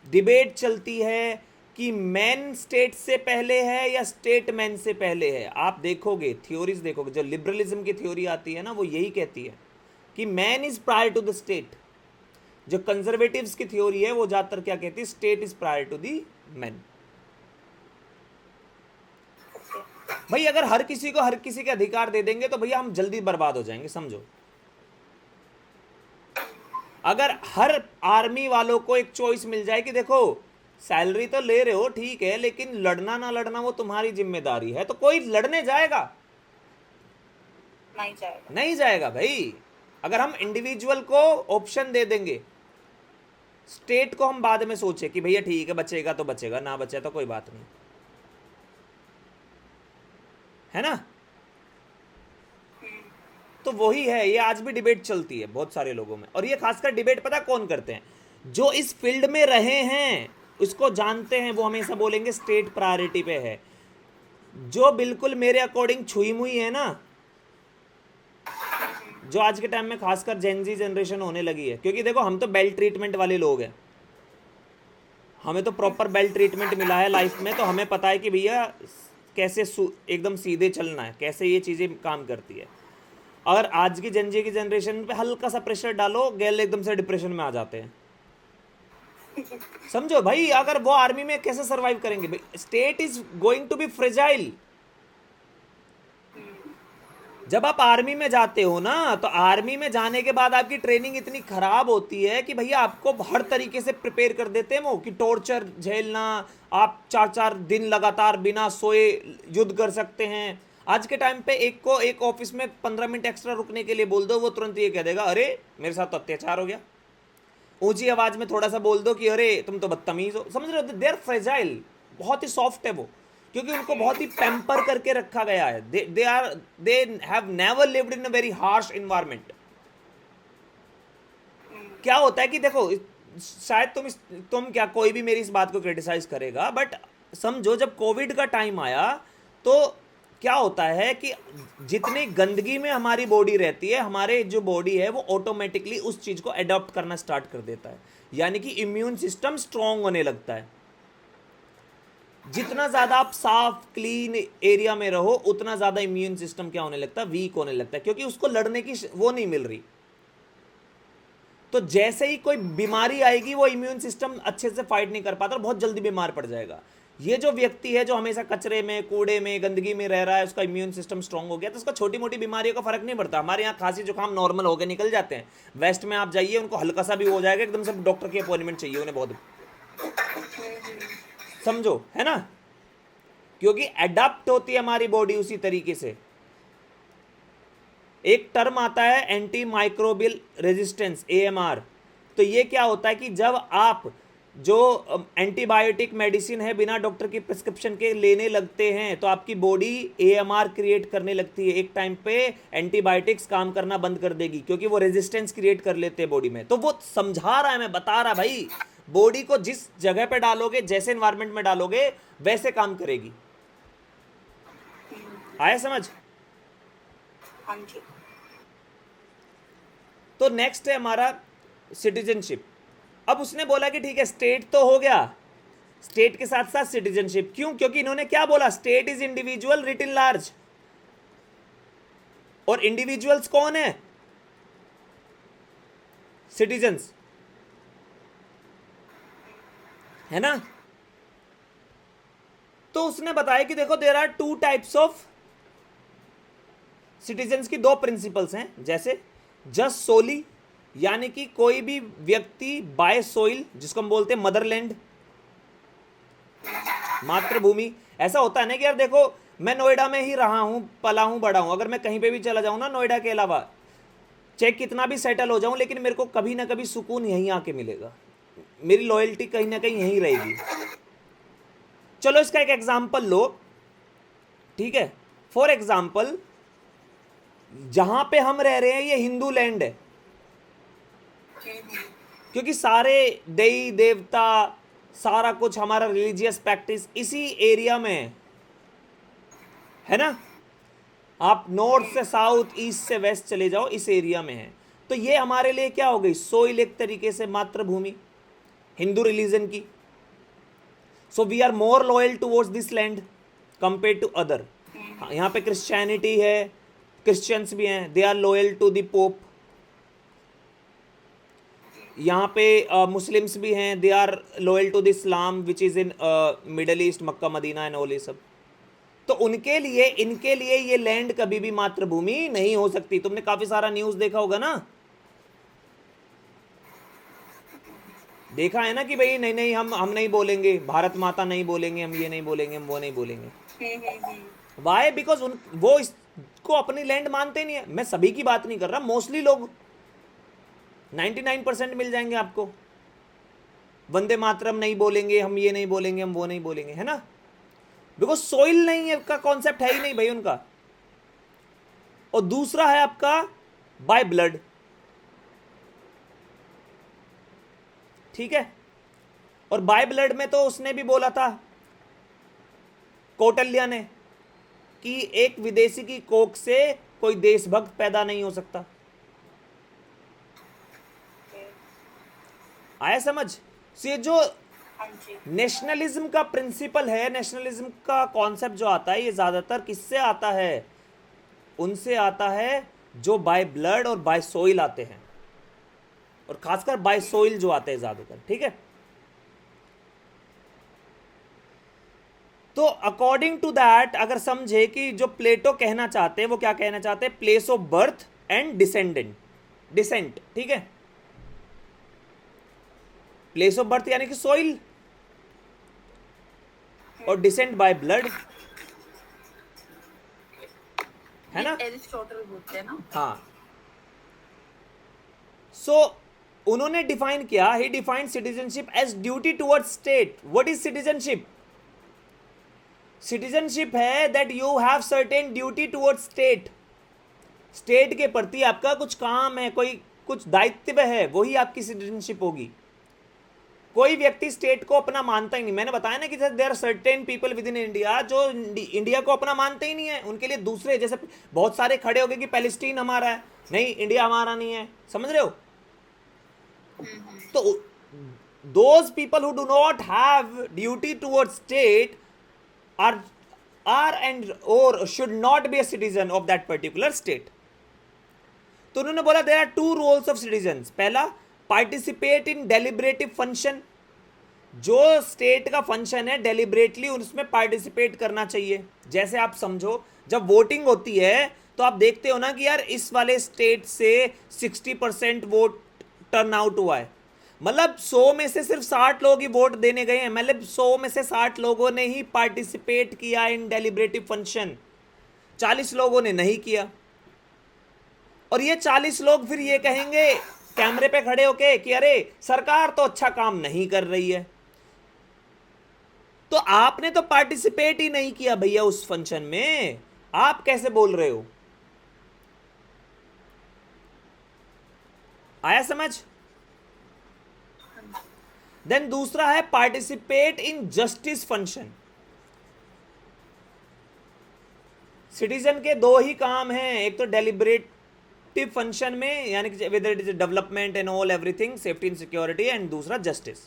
डिबेट चलती है कि मैन स्टेट से पहले है या स्टेट मैन से पहले है। आप देखोगे, थ्योरीज देखोगे, जो लिबरलिज्म की थ्योरी आती है ना, वो यही कहती है कि man is prior to the state. जो कंजर्वेटिव्स की थ्योरी है वो ज़्यादातर क्या कहती है, state is prior to the man. भाई अगर हर किसी को हर किसी के अधिकार दे देंगे तो भैया हम जल्दी बर्बाद हो जाएंगे, समझो। अगर हर आर्मी वालों को एक चॉइस मिल जाए कि देखो सैलरी तो ले रहे हो ठीक है, लेकिन लड़ना ना लड़ना वो तुम्हारी जिम्मेदारी है, तो कोई लड़ने जाएगा? नहीं जाएगा, नहीं जाएगा भाई। अगर हम इंडिविजुअल को ऑप्शन दे देंगे, स्टेट को हम बाद में सोचे कि भैया ठीक है बचेगा तो बचेगा, ना बचे तो कोई बात नहीं, है ना। तो वही है, ये आज भी डिबेट चलती है बहुत सारे लोगों में। और ये खासकर डिबेट पता कौन करते हैं, जो इस फील्ड में रहे हैं, उसको जानते हैं, वो हमेशा बोलेंगे स्टेट प्रायोरिटी पे है। जो बिल्कुल मेरे अकॉर्डिंग छुई मुई है ना, जो आज के टाइम में खासकर जेनजी जनरेशन होने लगी है, क्योंकि देखो हम तो बेल ट्रीटमेंट वाले लोग हैं, हमें तो प्रॉपर बेल ट्रीटमेंट मिला है लाइफ में, तो हमें पता है कि भैया कैसे एकदम सीधे चलना है, कैसे ये चीज़ें काम करती है। अगर आज की जनजी की जनरेशन पे हल्का सा प्रेशर डालो, गैल एकदम से डिप्रेशन में आ जाते हैं, समझो भाई। अगर वो आर्मी में कैसे सरवाइव करेंगे भाई, state is going to be fragile. जब आप आर्मी में जाते हो ना, तो आर्मी में जाने के बाद आपकी ट्रेनिंग इतनी खराब होती है कि भैया आपको हर तरीके से प्रिपेयर कर देते हैं वो, कि टॉर्चर झेलना, आप 4-4 दिन लगातार बिना सोए युद्ध कर सकते हैं। आज के टाइम पे एक को एक ऑफिस में 15 मिनट एक्स्ट्रा रुकने के लिए बोल दो, वो तुरंत ये कह देगा अरे मेरे साथ तो अत्याचार हो गया। ऊंची आवाज में थोड़ा सा बोल दो कि अरे तुम तो बदतमीज हो, समझ रहे हो, दे आर फ्रेजाइल, बहुत ही सॉफ्ट है वो, क्योंकि उनको बहुत ही पैम्पर करके रखा गया है। They have never lived in a very harsh environment. क्या होता है कि देखो, शायद तुम क्या, कोई भी मेरी इस बात को क्रिटिसाइज करेगा, बट समझो जब कोविड का टाइम आया, तो क्या होता है कि जितनी गंदगी में हमारी बॉडी रहती है, हमारे जो बॉडी है वो ऑटोमेटिकली उस चीज को अडॉप्ट करना स्टार्ट कर देता है, यानी कि इम्यून सिस्टम स्ट्रांग होने लगता है। जितना ज्यादा आप साफ क्लीन एरिया में रहो, उतना ज्यादा इम्यून सिस्टम क्या होने लगता है, वीक होने लगता है, क्योंकि उसको लड़ने की वो नहीं मिल रही। तो जैसे ही कोई बीमारी आएगी, वो इम्यून सिस्टम अच्छे से फाइट नहीं कर पाता और बहुत जल्दी बीमार पड़ जाएगा। ये जो व्यक्ति है जो हमेशा कचरे में, कूड़े में, गंदगी में रह रहा है, उसका इम्यून सिस्टम स्ट्रांग हो गया, तो उसका छोटी मोटी बीमारियों का फर्क नहीं पड़ता। हमारे यहाँ खांसी जुकाम नॉर्मल हो गए निकल जाते हैं, वेस्ट में आप जाइए उनको हल्का सा भी हो जाएगा, एकदम से डॉक्टर की अपॉइंटमेंट चाहिए उन्हें बहुत, समझो, है ना, क्योंकि अडॉप्ट होती है हमारी बॉडी उसी तरीके से। एक टर्म आता है एंटी माइक्रोबियल रेजिस्टेंस, एएमआर। तो ये क्या होता है कि जब आप जो एंटीबायोटिक मेडिसिन है बिना डॉक्टर की प्रिस्क्रिप्शन के लेने लगते हैं, तो आपकी बॉडी एएमआर क्रिएट करने लगती है। एक टाइम पे एंटीबायोटिक्स काम करना बंद कर देगी, क्योंकि वो रेजिस्टेंस क्रिएट कर लेते हैं बॉडी में। तो वो समझा रहा है, मैं बता रहा भाई, बॉडी को जिस जगह पे डालोगे, जैसे एनवायरमेंट में डालोगे, वैसे काम करेगी। आया समझ? हाँ जी। तो नेक्स्ट है हमारा सिटीजनशिप। अब उसने बोला कि ठीक है स्टेट तो हो गया, स्टेट के साथ साथ सिटीजनशिप। क्यों? क्योंकि इन्होंने क्या बोला, state is individual writ in large. और इंडिविजुअल्स कौन है? सिटीजन्स, है ना। तो उसने बताया कि देखो there are 2 types of citizens की दो प्रिंसिपल्स हैं, जैसे जस्ट सोली, यानी कि कोई भी व्यक्ति बाय सोइल, जिसको हम बोलते हैं मदरलैंड, मातृभूमि। ऐसा होता है ना कि यार देखो, मैं नोएडा में ही रहा हूं, पला हूं, बड़ा हूं, अगर मैं कहीं पे भी चला जाऊं ना नोएडा के अलावा, चाहे कितना भी सेटल हो जाऊं, लेकिन मेरे को कभी ना कभी सुकून यहीं आके मिलेगा, मेरी लॉयल्टी कहीं ना कहीं यहीं रहेगी। चलो इसका एक एग्जाम्पल लो, ठीक है। फॉर एग्जाम्पल, जहां पे हम रह रहे हैं ये हिंदू लैंड है, क्योंकि सारे देवी देवता, सारा कुछ हमारा रिलीजियस प्रैक्टिस इसी एरिया में है ना। आप नॉर्थ से साउथ, ईस्ट से वेस्ट चले जाओ, इस एरिया में है। तो ये हमारे लिए क्या हो गई, सोइल, एक तरीके से मातृभूमि हिंदू रिलीजन की। So we are more loyal towards this land compare to other. यहाँ पे क्रिश्चियनिटी है, क्रिश्चियंस भी हैं, they are loyal to the Pope. यहाँ पे मुस्लिम्स भी हैं, they are loyal to the Islam which is in Middle East, Mecca Medina and all ये सब। तो उनके लिए, इनके लिए ये लैंड कभी भी मातृभूमि नहीं हो सकती। तुमने काफी सारा न्यूज़ देखा होगा ना, देखा है ना कि भाई नहीं नहीं, हम नहीं बोलेंगे भारत माता, नहीं बोलेंगे हम, ये नहीं बोलेंगे हम, वो नहीं बोलेंगे। वाई? बिकॉज वो इसको अपनी लैंड मानते नहीं है। मैं सभी की बात नहीं कर रहा, मोस्टली लोग 99% मिल जाएंगे आपको, वंदे मातरम नहीं बोलेंगे हम, ये नहीं बोलेंगे हम, वो नहीं बोलेंगे, है ना। बिकॉज सोइल नहीं है, का कॉन्सेप्ट है ही नहीं भाई उनका। और दूसरा है आपका बाय ब्लड, ठीक है। और बाय ब्लड में तो उसने भी बोला था, कौटिल्य ने, कि एक विदेशी की कोख से कोई देशभक्त पैदा नहीं हो सकता। आया समझ? ये जो नेशनलिज्म का प्रिंसिपल है, नेशनलिज्म का कॉन्सेप्ट जो आता है, ये ज्यादातर किससे आता है? उनसे आता है जो बाय ब्लड और बाय सोइल आते हैं, और खासकर बाय सोइल जो आते हैं ज्यादातर, ठीक है। तो अकॉर्डिंग टू दैट, अगर समझे कि जो प्लेटो कहना चाहते हैं, वो क्या कहना चाहते हैं, place of birth and descent, ठीक है। प्लेस ऑफ बर्थ यानी कि सोइल, और डिसेंट बाय ब्लड, है ना। एरिस्टोटल बोलते हैं ना। हाँ। सो उन्होंने डिफाइन किया, he defined citizenship as duty towards state. What is citizenship? Citizenship है that you have certain duty towards state. State के प्रति आपका कुछ काम है, कोई कुछ दायित्व है, वही आपकी सिटीजनशिप होगी। कोई व्यक्ति स्टेट को अपना मानता ही नहीं। मैंने बताया ना कि there are certain people within India जो इंडिया को अपना मानते ही नहीं है। उनके लिए दूसरे, जैसे बहुत सारे खड़े हो गए कि पैलेस्टीन हमारा है, नहीं इंडिया हमारा नहीं है, समझ रहे हो। तो those people who do not have duty towards state are and or should not be a citizen of that particular state. तो उन्होंने बोला there are two roles of citizens. पहला, participate in deliberative function. जो state का function है, deliberately उसमें participate करना चाहिए। जैसे आप समझो, जब वोटिंग होती है तो आप देखते हो ना कि यार इस वाले स्टेट से 60% वोट टर्न आउट हुआ है, मतलब 100 में से सिर्फ 60 लोग ही वोट देने गए हैं, मतलब 100 में से 60 लोगों ने ही पार्टिसिपेट किया इन डेलिब्रेटिव फंक्शन, 40 लोगों ने नहीं किया। और ये 40 लोग फिर ये कहेंगे कैमरे पे खड़े होके कि अरे सरकार तो अच्छा काम नहीं कर रही है। तो आपने तो पार्टिसिपेट ही नहीं किया भैया उस फंक्शन में, आप कैसे बोल रहे हो? आया समझ? देन दूसरा है participate in justice function. Citizen के दो ही काम हैं, एक तो डेलिब्रेटिव फंक्शन में, यानी कि whether it is development and all everything, safety and security, and दूसरा जस्टिस।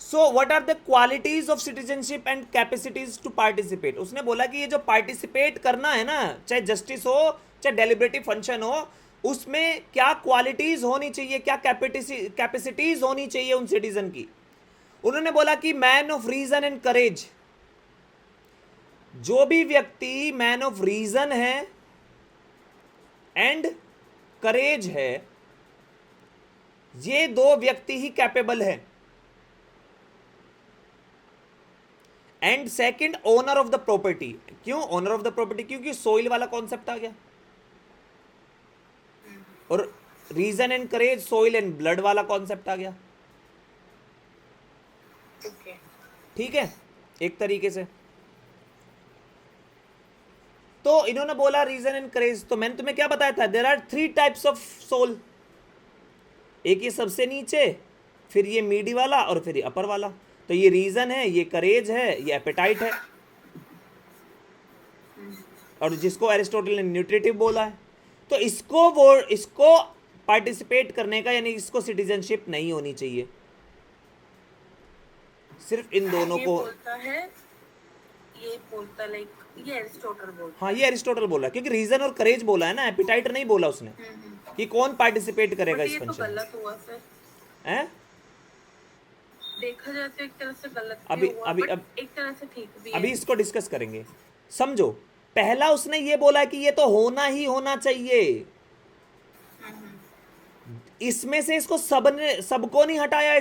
So what are the qualities of citizenship and capacities to participate? उसने बोला कि ये जो पार्टिसिपेट करना है ना, चाहे जस्टिस हो चाहे डेलिब्रेटिव फंक्शन हो, उसमें क्या क्वालिटीज होनी चाहिए, क्या कैपेसिटीज होनी चाहिए उन सिटीजन की। उन्होंने बोला कि man of reason and courage, जो भी व्यक्ति मैन ऑफ रीजन है एंड करेज है, ये दो व्यक्ति ही कैपेबल है। And second, owner of the property. क्यों ओनर ऑफ द प्रॉपर्टी? क्योंकि सोइल वाला कॉन्सेप्ट आ गया, और reason and courage, soil and blood वाला कॉन्सेप्ट आ गया। ओके। ठीक है, एक तरीके से। तो इन्होंने बोला रीजन एंड करेज, तो मैंने तुम्हें क्या बताया था, there are 3 types of soul. एक ये सबसे नीचे, फिर ये मीडी वाला, और फिर ये अपर वाला। तो ये रीजन है, ये करेज है, ये एपेटाइट है, और जिसको एरिस्टोटल ने न्यूट्रिटिव बोला है। तो इसको पार्टिसिपेट करने का, यानी इसको सिटीजनशिप नहीं होनी चाहिए, सिर्फ इन दोनों ये को। बोलता है, ये बोलता लाइक ये एरिस्टोटल बोलता हाँ, ये एरिस्टोटल बोला, क्योंकि रीजन और करेज बोला है ना, एपिटाइट नहीं बोला उसने कि कौन पार्टिसिपेट करेगा है। इस ये तो फंक्शन में। गलत हुआ सर, हैं? देखा जाए तो एक तरह से गलत अभी भी हुआ, अभी but अब एक तरह से ठीक भी अभी है। इसको डिस्कस करेंगे। समझो, पहला उसने ये बोला कि ये तो होना ही होना चाहिए, इसमें से इसको सबको नहीं हटाया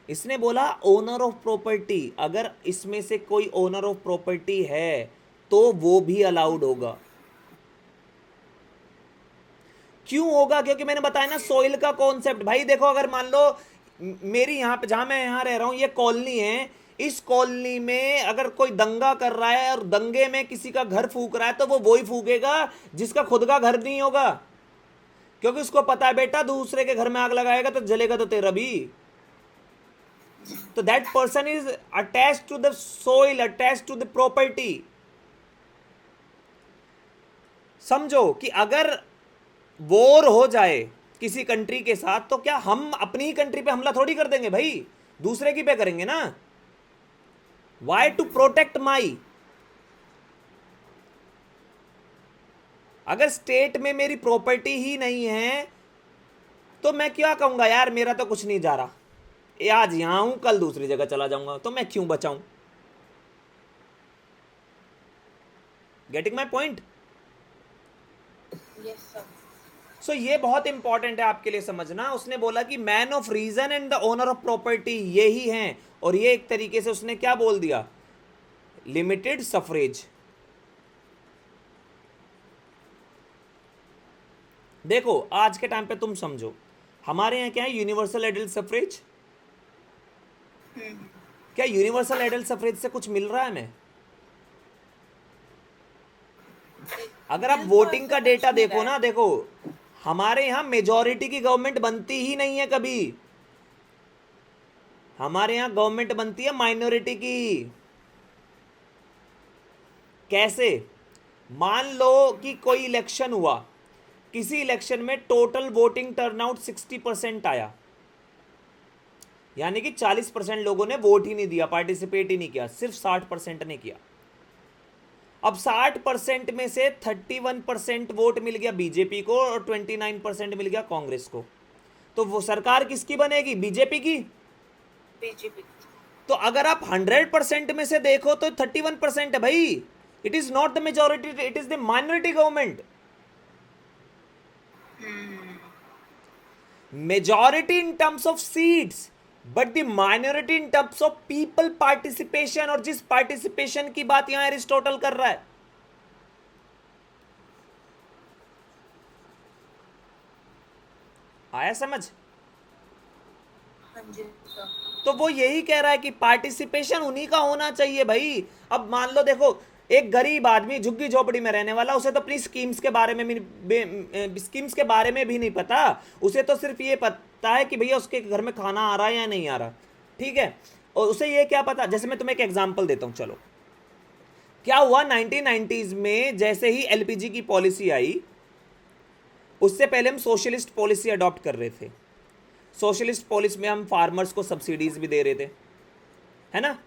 इसने बोला ओनर ऑफ प्रॉपर्टी, अगर इसमें से कोई ओनर ऑफ प्रॉपर्टी है तो वो भी अलाउड होगा। क्यों होगा? क्योंकि मैंने बताया ना, सोइल का कॉन्सेप्ट। भाई देखो, अगर मान लो मेरी यहां पे, जहां मैं यहां रह रहा हूं, ये कॉलोनी है, इस कॉलोनी में अगर कोई दंगा कर रहा है और दंगे में किसी का घर फूक रहा है, तो वो वही फूकेगा जिसका खुद का घर नहीं होगा, क्योंकि उसको पता है बेटा दूसरे के घर में आग लगाएगा तो जलेगा तो तेरा भी। तो that person is attached to the soil, attached to the property. समझो कि अगर वॉर हो जाए किसी कंट्री के साथ, तो क्या हम अपनी ही कंट्री पे हमला थोड़ी कर देंगे भाई, दूसरे की पे करेंगे ना। वाई? To protect my. अगर स्टेट में मेरी प्रॉपर्टी ही नहीं है तो मैं क्या कहूंगा, यार मेरा तो कुछ नहीं जा रहा, ये आज यहां हूं कल दूसरी जगह चला जाऊंगा, तो मैं क्यों बचाऊं? Getting my point? Yes sir. So ये बहुत इंपॉर्टेंट है आपके लिए समझना। उसने बोला कि man of reason and the owner of property ये ही हैं, और ये एक तरीके से उसने क्या बोल दिया, लिमिटेड सफरेज। देखो आज के टाइम पे तुम समझो, हमारे यहाँ क्या है, यूनिवर्सल एडल्ट सफरेज। क्या यूनिवर्सल एडल्ट सफरेज से कुछ मिल रहा है हमें? अगर आप वोटिंग का डेटा देखो ना, देखो हमारे यहां मेजॉरिटी की गवर्नमेंट बनती ही नहीं है कभी, हमारे यहां गवर्नमेंट बनती है माइनॉरिटी की। कैसे? मान लो कि कोई इलेक्शन हुआ, किसी इलेक्शन में टोटल वोटिंग टर्नआउट 60% आया, यानी कि 40% लोगों ने वोट ही नहीं दिया, पार्टिसिपेट ही नहीं किया, सिर्फ 60% ने किया। अब 60% में से 31% वोट मिल गया बीजेपी को और 29% मिल गया कांग्रेस को, तो वो सरकार किसकी बनेगी? बीजेपी की। बीजेपी। तो अगर आप 100% में से देखो तो 31% है भाई। It is not the majority, it is the minority government. Majority in terms of seats, but the minority in terms of people participation, और जिस पार्टिसिपेशन की बात यहां एरिस्टोटल कर रहा है। आया समझ? हाँ जी सर। तो वो यही कह रहा है कि पार्टिसिपेशन उन्हीं का होना चाहिए भाई। अब मान लो देखो, एक गरीब आदमी झुग्गी झोपड़ी में रहने वाला, उसे तो अपनी स्कीम्स के बारे में भी नहीं पता, उसे तो सिर्फ ये पता है कि भैया उसके घर में खाना आ रहा है या नहीं आ रहा, ठीक है। और उसे ये क्या पता, जैसे मैं तुम्हें एक एग्जांपल देता हूं, चलो। क्या हुआ 1990s में, जैसे ही एलपीजी की पॉलिसी आई, उससे पहले हम सोशलिस्ट पॉलिसी अडॉप्ट कर रहे थे। सोशलिस्ट पॉलिसी में हम फार्मर्स को सब्सिडीज भी दे रहे थे, है ना।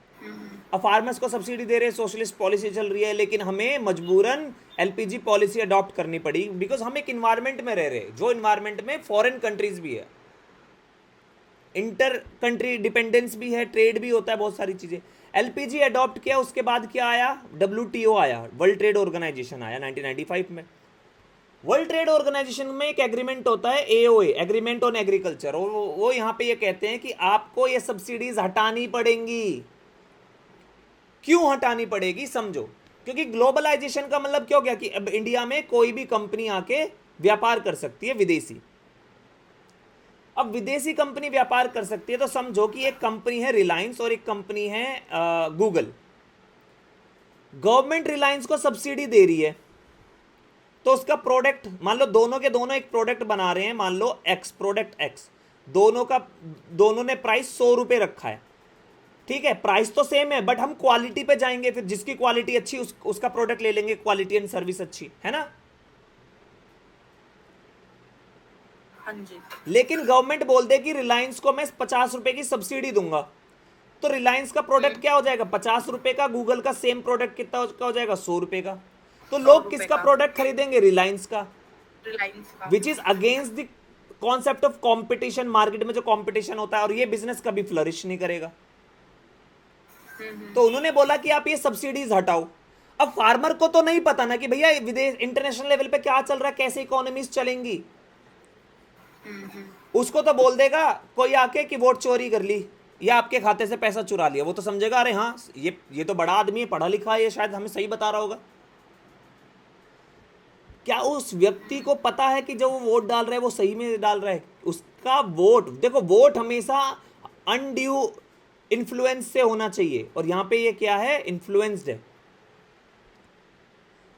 अब फार्मर्स को सब्सिडी दे रहे, सोशलिस्ट पॉलिसी चल रही है, लेकिन हमें मजबूरन एलपीजी पॉलिसी अडॉप्ट करनी पड़ी, बिकॉज हम एक इन्वायरमेंट में रह रहे हैं, जो इन्वायरमेंट में फॉरेन कंट्रीज भी है, इंटर कंट्री डिपेंडेंस भी है, ट्रेड भी होता है, बहुत सारी चीजें। एलपीजी अडॉप्ट किया, उसके बाद क्या आया, WTO आया, वर्ल्ड ट्रेड ऑर्गेनाइजेशन आया 1995 में। वर्ल्ड ट्रेड ऑर्गेनाइजेशन में एक एग्रीमेंट होता है, AOA, एग्रीमेंट ऑन एग्रीकल्चर, और वो यहाँ पे ये कहते हैं कि आपको ये सब्सिडीज हटानी पड़ेंगी। क्यों हटानी पड़ेगी समझो, क्योंकि ग्लोबलाइजेशन का मतलब क्या हो गया कि अब इंडिया में कोई भी कंपनी आके व्यापार कर सकती है, विदेशी। अब विदेशी कंपनी व्यापार कर सकती है, तो समझो कि एक कंपनी है रिलायंस और एक कंपनी है गूगल। गवर्नमेंट रिलायंस को सब्सिडी दे रही है, तो उसका प्रोडक्ट, मान लो दोनों के दोनों एक प्रोडक्ट बना रहे हैं, मान लो एक्स, प्रोडक्ट एक्स, दोनों ने प्राइस 100 रुपए रखा है, ठीक है, प्राइस तो सेम है, बट हम क्वालिटी पे जाएंगे, फिर जिसकी क्वालिटी अच्छी उसका प्रोडक्ट ले लेंगे, क्वालिटी एंड सर्विस अच्छी है ना। हाँ जी। लेकिन गवर्नमेंट बोल दे कि रिलायंस को मैं 50 रुपए की सब्सिडी दूंगा, तो रिलायंस का प्रोडक्ट क्या हो जाएगा, 50 रुपए का। गूगल का सेम प्रोडक्ट कितना का हो जाएगा, 100 रुपए का। तो 100 लोग रुपए किसका का। प्रोडक्ट खरीदेंगे, रिलायंस का, रिलायंस का। Which is against the concept of competition. Market में जो कॉम्पिटिशन होता है, और ये बिजनेस कभी फ्लरिश नहीं करेगा। तो उन्होंने बोला कि आप ये सब्सिडीज हटाओ। अब फार्मर को तो नहीं पता ना कि भैया विदेश, इंटरनेशनल लेवल पे क्या चल रहा है, कैसे इकोनॉमीज चलेंगी। उसको तो बोल देगा कोई आके कि वोट चोरी कर ली या आपके खाते से पैसा चुरा लिया, वो तो समझेगा अरे हाँ ये तो बड़ा आदमी है, पढ़ा लिखा है, ये शायद हमें सही बता रहा होगा। क्या उस व्यक्ति को पता है कि जो वो वोट डाल रहा है वो सही में डाल रहा है? उसका वोट, देखो वोट हमेशा अनड्यू इन्फ्लुएंस से होना चाहिए, और यहां पे ये क्या है, इन्फ्लुएंस्ड है।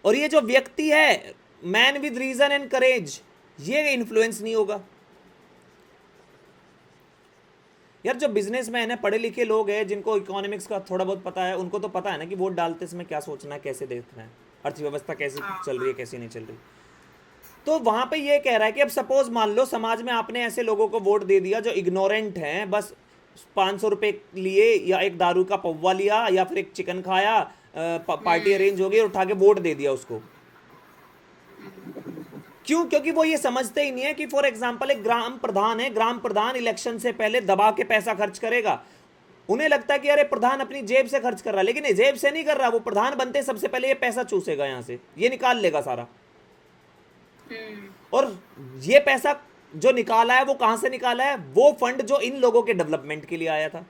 और ये जो व्यक्ति है, man with reason and courage, ये इन्फ्लुएंस नहीं होगा। यार जो बिजनेसमैन है, पढ़े लिखे लोग हैं, जिनको इकोनॉमिक्स का थोड़ा बहुत पता है, उनको तो पता है ना कि वोट डालते समय क्या सोचना है, कैसे देखना है, अर्थव्यवस्था कैसे चल रही है, कैसे नहीं चल रही। तो वहां पे ये कह रहा है कि अब सपोज मान लो समाज में आपने ऐसे लोगों को वोट दे दिया जो इग्नोरेंट हैं, बस 500 रुपए लिए, या एक दारू का पौवा लिया, या फिर एक चिकन खाया, पार्टी अरेंज हो गई और उठा के वोट दे दिया उसको। क्यों? क्योंकि वो ये समझते ही नहीं है कि फॉर एग्जांपल एक ग्राम प्रधान है, ग्राम प्रधान इलेक्शन से पहले दबा के पैसा खर्च करेगा। उन्हें लगता है कि अरे प्रधान अपनी जेब से खर्च कर रहा है, लेकिन ये जेब से नहीं कर रहा, वो प्रधान बनते सबसे पहले ये पैसा चूसेगा, यहां से ये निकाल लेगा सारा। और ये पैसा जो निकाला है वो कहां से निकाला है, वो फंड जो इन लोगों के डेवलपमेंट के लिए आया था।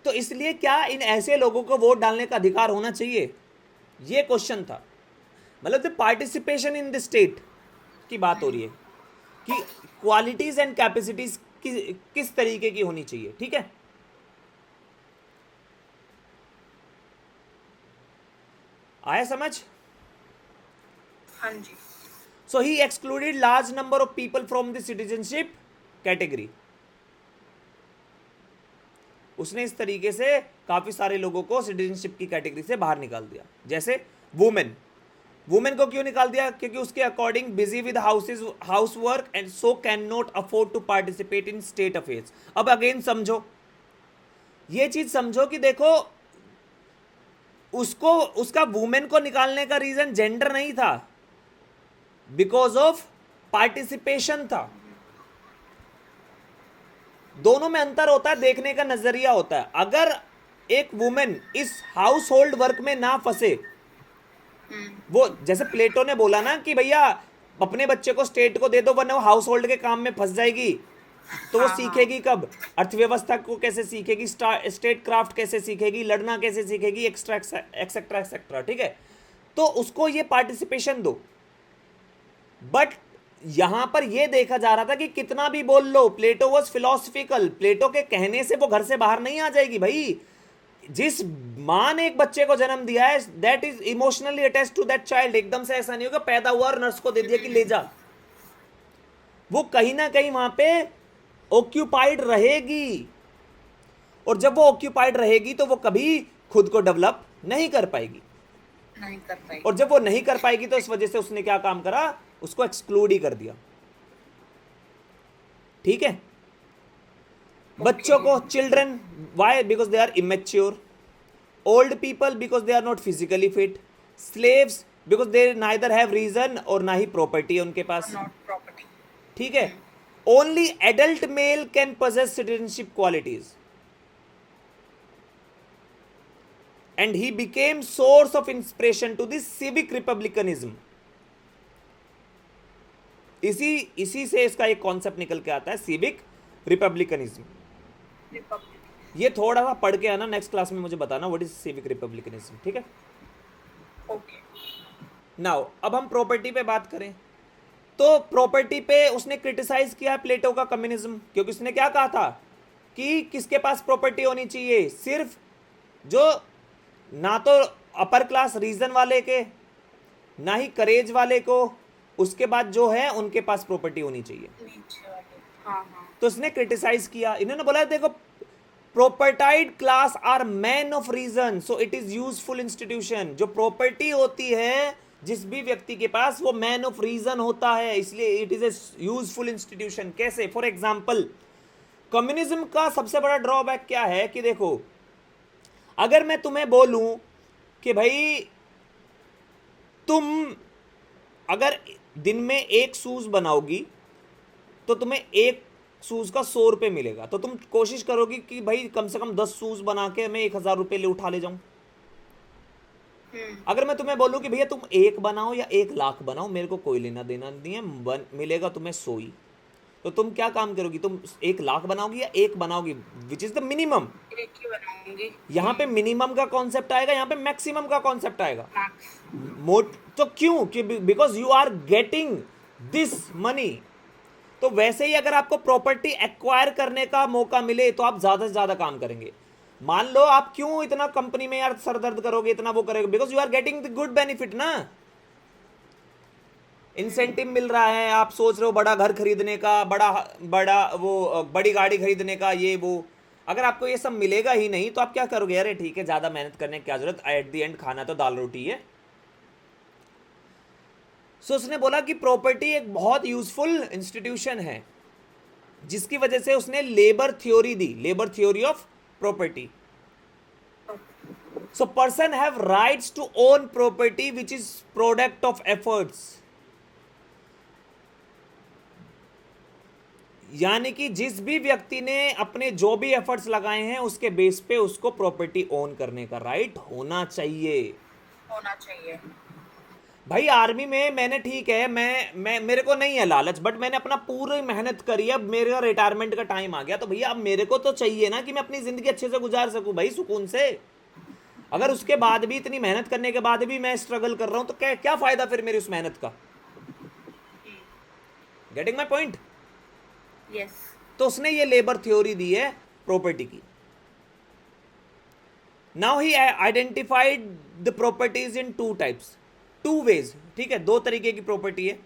तो इसलिए क्या इन ऐसे लोगों को वोट डालने का अधिकार होना चाहिए, ये क्वेश्चन था। मतलब the participation in the state की बात हो रही है कि क्वालिटीज एंड कैपेसिटीज किस तरीके की होनी चाहिए, ठीक है। आया समझ? हाँ जी। So he excluded large number of people from the citizenship category. उसने इस तरीके से काफी सारे लोगों को सिटीजनशिप की कैटेगरी से बाहर निकाल दिया। जैसे वुमेन को क्यों निकाल दिया? क्योंकि उसके according busy with house work and so can not afford to participate in state affairs. अब अगेन समझो, ये चीज समझो कि देखो उसका वुमेन को निकालने का रीजन जेंडर नहीं था, बिकॉज ऑफ पार्टिसिपेशन था। दोनों में अंतर होता है, देखने का नजरिया होता है। अगर एक वुमेन इस हाउस होल्ड वर्क में ना फंसे, वो जैसे प्लेटो ने बोला ना कि भैया अपने बच्चे को स्टेट को दे दो वरना वो हाउस होल्ड के काम में फंस जाएगी, तो वो सीखेगी कब? अर्थव्यवस्था को कैसे सीखेगी, स्टेट क्राफ्ट कैसे सीखेगी, लड़ना कैसे सीखेगी, एक्स्ट्रा एक्सेट्रा एक्सेट्रा, ठीक है। तो उसको ये पार्टिसिपेशन दो। बट यहां पर यह देखा जा रहा था कि कितना भी बोल लो, प्लेटो वॉज फिलोसफिकल, प्लेटो के कहने से वो घर से बाहर नहीं आ जाएगी भाई। जिस मां ने एक बच्चे को जन्म दिया है, that is emotionally attached to that child. एकदम से ऐसा नहीं होगा पैदा हुआ और नर्स को दे दिया कि ले जा। वो कहीं ना कहीं वहां पे ऑक्यूपाइड रहेगी, और जब वो ऑक्यूपाइड रहेगी तो वो कभी खुद को डेवलप नहीं कर पाएगी। और जब वो नहीं कर पाएगी तो इस वजह से उसने क्या काम करा, उसको एक्सक्लूड ही कर दिया, ठीक है। बच्चों को, children, why? Because they are immature. Old people because they are not physically fit. Slaves because they neither have reason, और ना ही प्रॉपर्टी है उनके पास, ठीक है। Only adult male can possess citizenship qualities. and he became source of inspiration to the civic republicanism. इसी से इसका एक कॉन्सेप्ट निकल के आता है, सिविक रिपब्लिकनिज्म. रिपब्लिक. ये थोड़ा सा पढ़ के आना, नेक्स्ट क्लास में मुझे बताना व्हाट इज सिविक रिपब्लिकनिज्म. ठीक है. ओके. नाउ अब हम प्रॉपर्टी पे बात करें, तो प्रॉपर्टी पे उसने क्रिटिसाइज किया प्लेटो का कम्युनिज्म, क्योंकि उसने क्या कहा था कि किसके पास प्रॉपर्टी होनी चाहिए, सिर्फ जो ना तो अपर क्लास रीजन वाले के, ना ही करेज वाले को, उसके बाद जो है उनके पास प्रॉपर्टी होनी चाहिए. नीचे वाले. हाँ हाँ. तो उसने क्रिटिसाइज किया. इन्होंने बोला देखो propertied class are man of reason, so it is useful institution. जो प्रॉपर्टी होती है जिस भी व्यक्ति के पास, वो मैन ऑफ रीजन होता है, इसलिए it is a useful institution. कैसे? फॉर एग्जाम्पल, कम्युनिज्म का सबसे बड़ा ड्रॉबैक क्या है कि देखो, अगर मैं तुम्हें बोलूं कि भाई तुम अगर दिन में एक शूज बनाओगी तो तुम्हें एक शूज का 100 रुपये मिलेगा, तो तुम कोशिश करोगी कि भाई कम से कम 10 शूज बना के मैं 1000 रुपये ले उठा ले जाऊं. अगर मैं तुम्हें बोलूं कि भैया तुम 1 बनाओ या 1,00,000 बनाओ, मेरे को कोई लेना देना नहीं है, मिलेगा तुम्हें 100 ही, तो तुम क्या काम करोगी? तुम 1,00,000 बनाओगी या 1 बनाओगी, विच इज द मिनिमम. एक ही बनाऊंगी. यहाँ पे मिनिमम का कॉन्सेप्ट आएगा, यहाँ पे मैक्सिमम का कॉन्सेप्ट आएगा. मैक्स. तो क्यों? कि because you are getting this money. तो वैसे ही अगर आपको प्रॉपर्टी एक्वायर करने का मौका मिले तो आप ज्यादा से ज्यादा काम करेंगे. मान लो आप क्यों इतना कंपनी में यार सरदर्द करोगे, इतना वो करोगे, because you are getting the good benefit ना. इंसेंटिव मिल रहा है, आप सोच रहे हो बड़ा घर खरीदने का, बड़ा बड़ा वो बड़ी गाड़ी खरीदने का, ये वो. अगर आपको ये सब मिलेगा ही नहीं तो आप क्या करोगे? अरे ठीक है, ज्यादा मेहनत करने की क्या जरूरत, एट द एंड खाना तो दाल रोटी है. सो उसने बोला कि प्रॉपर्टी एक बहुत यूजफुल इंस्टीट्यूशन है, जिसकी वजह से उसने लेबर थ्योरी दी, labour theory of property. So person have rights to own property which is product of efforts. यानी कि जिस भी व्यक्ति ने अपने जो भी एफर्ट्स लगाए हैं उसके बेस पे उसको प्रॉपर्टी ओन करने का राइट होना चाहिए. होना चाहिए. भाई आर्मी में मैंने, ठीक है, मैं मेरे को नहीं है लालच, बट मैंने अपना पूरी मेहनत करी, अब मेरा रिटायरमेंट का टाइम आ गया, तो भैया अब मेरे को तो चाहिए ना कि मैं अपनी जिंदगी अच्छे से गुजार सकूं भाई, सुकून से. अगर उसके बाद भी, इतनी मेहनत करने के बाद भी मैं स्ट्रगल कर रहा हूं, तो क्या क्या फायदा फिर मेरी उस मेहनत का? Getting my point? यस. तो उसने ये लेबर थ्योरी दी है प्रॉपर्टी की. Now he identified the properties in 2 types, 2 ways. ठीक है, 2 तरीके की प्रॉपर्टी है.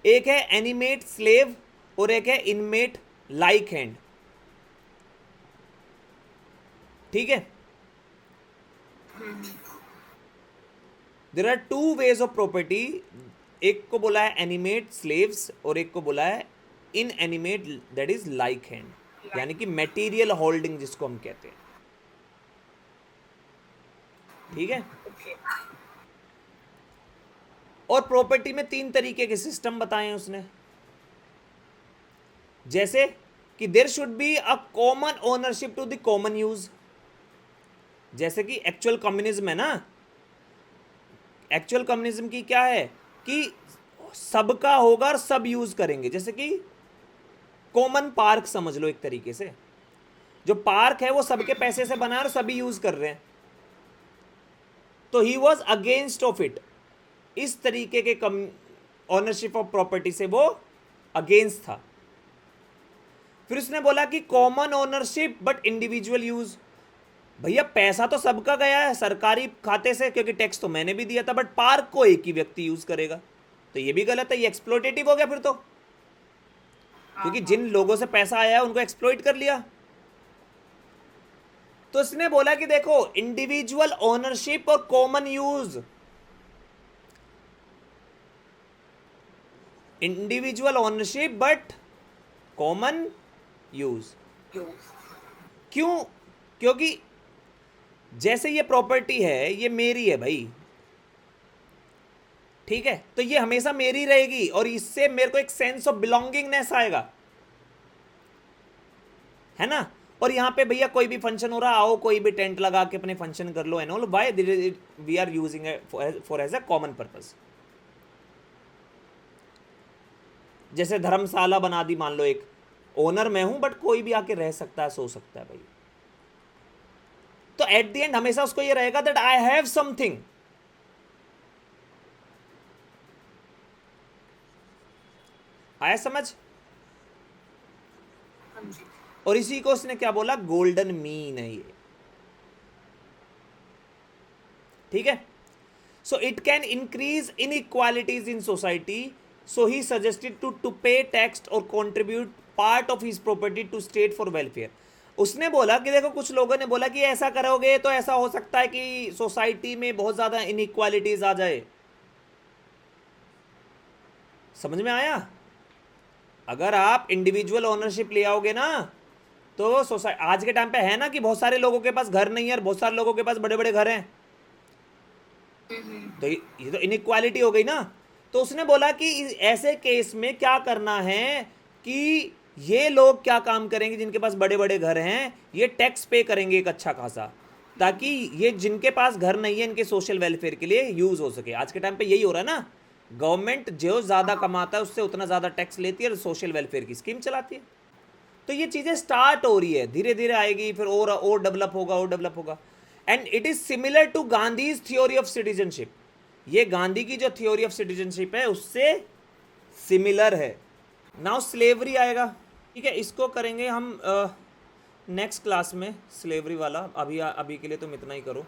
एक है एनिमेट स्लेव और एक है इनमेट लाइक हैंड. ठीक है, there are 2 ways of property. एक को बोला है एनिमेट स्लेव्स और एक को बोला है inanimate, that is like hand, यानी कि मटेरियल होल्डिंग जिसको हम कहते हैं. ठीक है. ओके. और प्रॉपर्टी में 3 तरीके के सिस्टम बताए हैं उसने, जैसे कि there should be a common ownership to the common use. जैसे कि एक्चुअल कम्युनिज्म है ना, एक्चुअल कम्युनिज्म की क्या है कि सबका होगा और सब यूज करेंगे. जैसे कि कॉमन पार्क समझ लो एक तरीके से, जो पार्क है वो सबके पैसे से बना और सभी यूज कर रहे हैं, तो he was against of it. इस तरीके के ओनरशिप ऑफ प्रॉपर्टी से वो अगेंस्ट था. फिर उसने बोला कि common ownership but individual use. भैया पैसा तो सबका गया है सरकारी खाते से, क्योंकि टैक्स तो मैंने भी दिया था, बट पार्क को एक ही व्यक्ति यूज करेगा, तो ये भी गलत है, ये एक्सप्लोटेटिव हो गया फिर तो, क्योंकि जिन लोगों से पैसा आया है उनको एक्सप्लॉइट कर लिया. तो उसने बोला कि देखो इंडिविजुअल ओनरशिप और common use, individual ownership but common use. क्यों? क्योंकि जैसे ये प्रॉपर्टी है ये मेरी है भाई, ठीक है, तो ये हमेशा मेरी रहेगी और इससे मेरे को एक सेंस ऑफ बिलोंगिंगनेस आएगा, है ना. और यहाँ पे भैया कोई भी फंक्शन हो रहा, आओ कोई भी टेंट लगा के अपने फंक्शन कर लो and all, why we are using for as a common purpose. जैसे धर्मशाला बना दी, मान लो एक ओनर मैं हूं बट कोई भी आके रह सकता है, सो सकता है भाई। तो एट द एंड हमेशा उसको ये रहेगा दैट आई हैव समथिंग। आया समझ? हाँ जी। और इसी को उसने क्या बोला, गोल्डन मीन है ये, ठीक है। So it can increase in equalities in society, so he suggested to pay tax और contribute part of his property to state for welfare. उसने बोला कि देखो कुछ लोगों ने बोला कि ऐसा करोगे तो ऐसा हो सकता है कि सोसाइटी में बहुत ज्यादा इनइक्वालिटीज आ जाए। समझ में आया? अगर आप इंडिविजुअल ओनरशिप ले आओगे ना, तो सोसाइटी आज के टाइम पे है ना कि बहुत सारे लोगों के पास घर नहीं है और बहुत सारे लोगों के पास बड़े बड़े घर हैं, तो ये तो इनइक्वालिटी हो गई ना। तो उसने बोला कि ऐसे केस में क्या करना है कि ये लोग क्या काम करेंगे, जिनके पास बड़े बड़े घर हैं, ये टैक्स पे करेंगे एक अच्छा खासा, ताकि ये जिनके पास घर नहीं है इनके सोशल वेलफेयर के लिए यूज हो सके। आज के टाइम पे यही हो रहा है ना, गवर्नमेंट जो ज़्यादा कमाता है उससे उतना ज़्यादा टैक्स लेती है और सोशल वेलफेयर की स्कीम चलाती है। तो ये चीज़ें स्टार्ट हो रही है, धीरे धीरे आएगी, फिर और डेवलप होगा, और डेवलप होगा। And it is similar to Gandhi's theory of citizenship. ये गांधी की जो थ्योरी ऑफ सिटीजनशिप है उससे सिमिलर है। नाउ स्लेवरी आएगा, ठीक है, इसको करेंगे हम नेक्स्ट क्लास में, स्लेवरी वाला। अभी के लिए तुम इतना ही करो।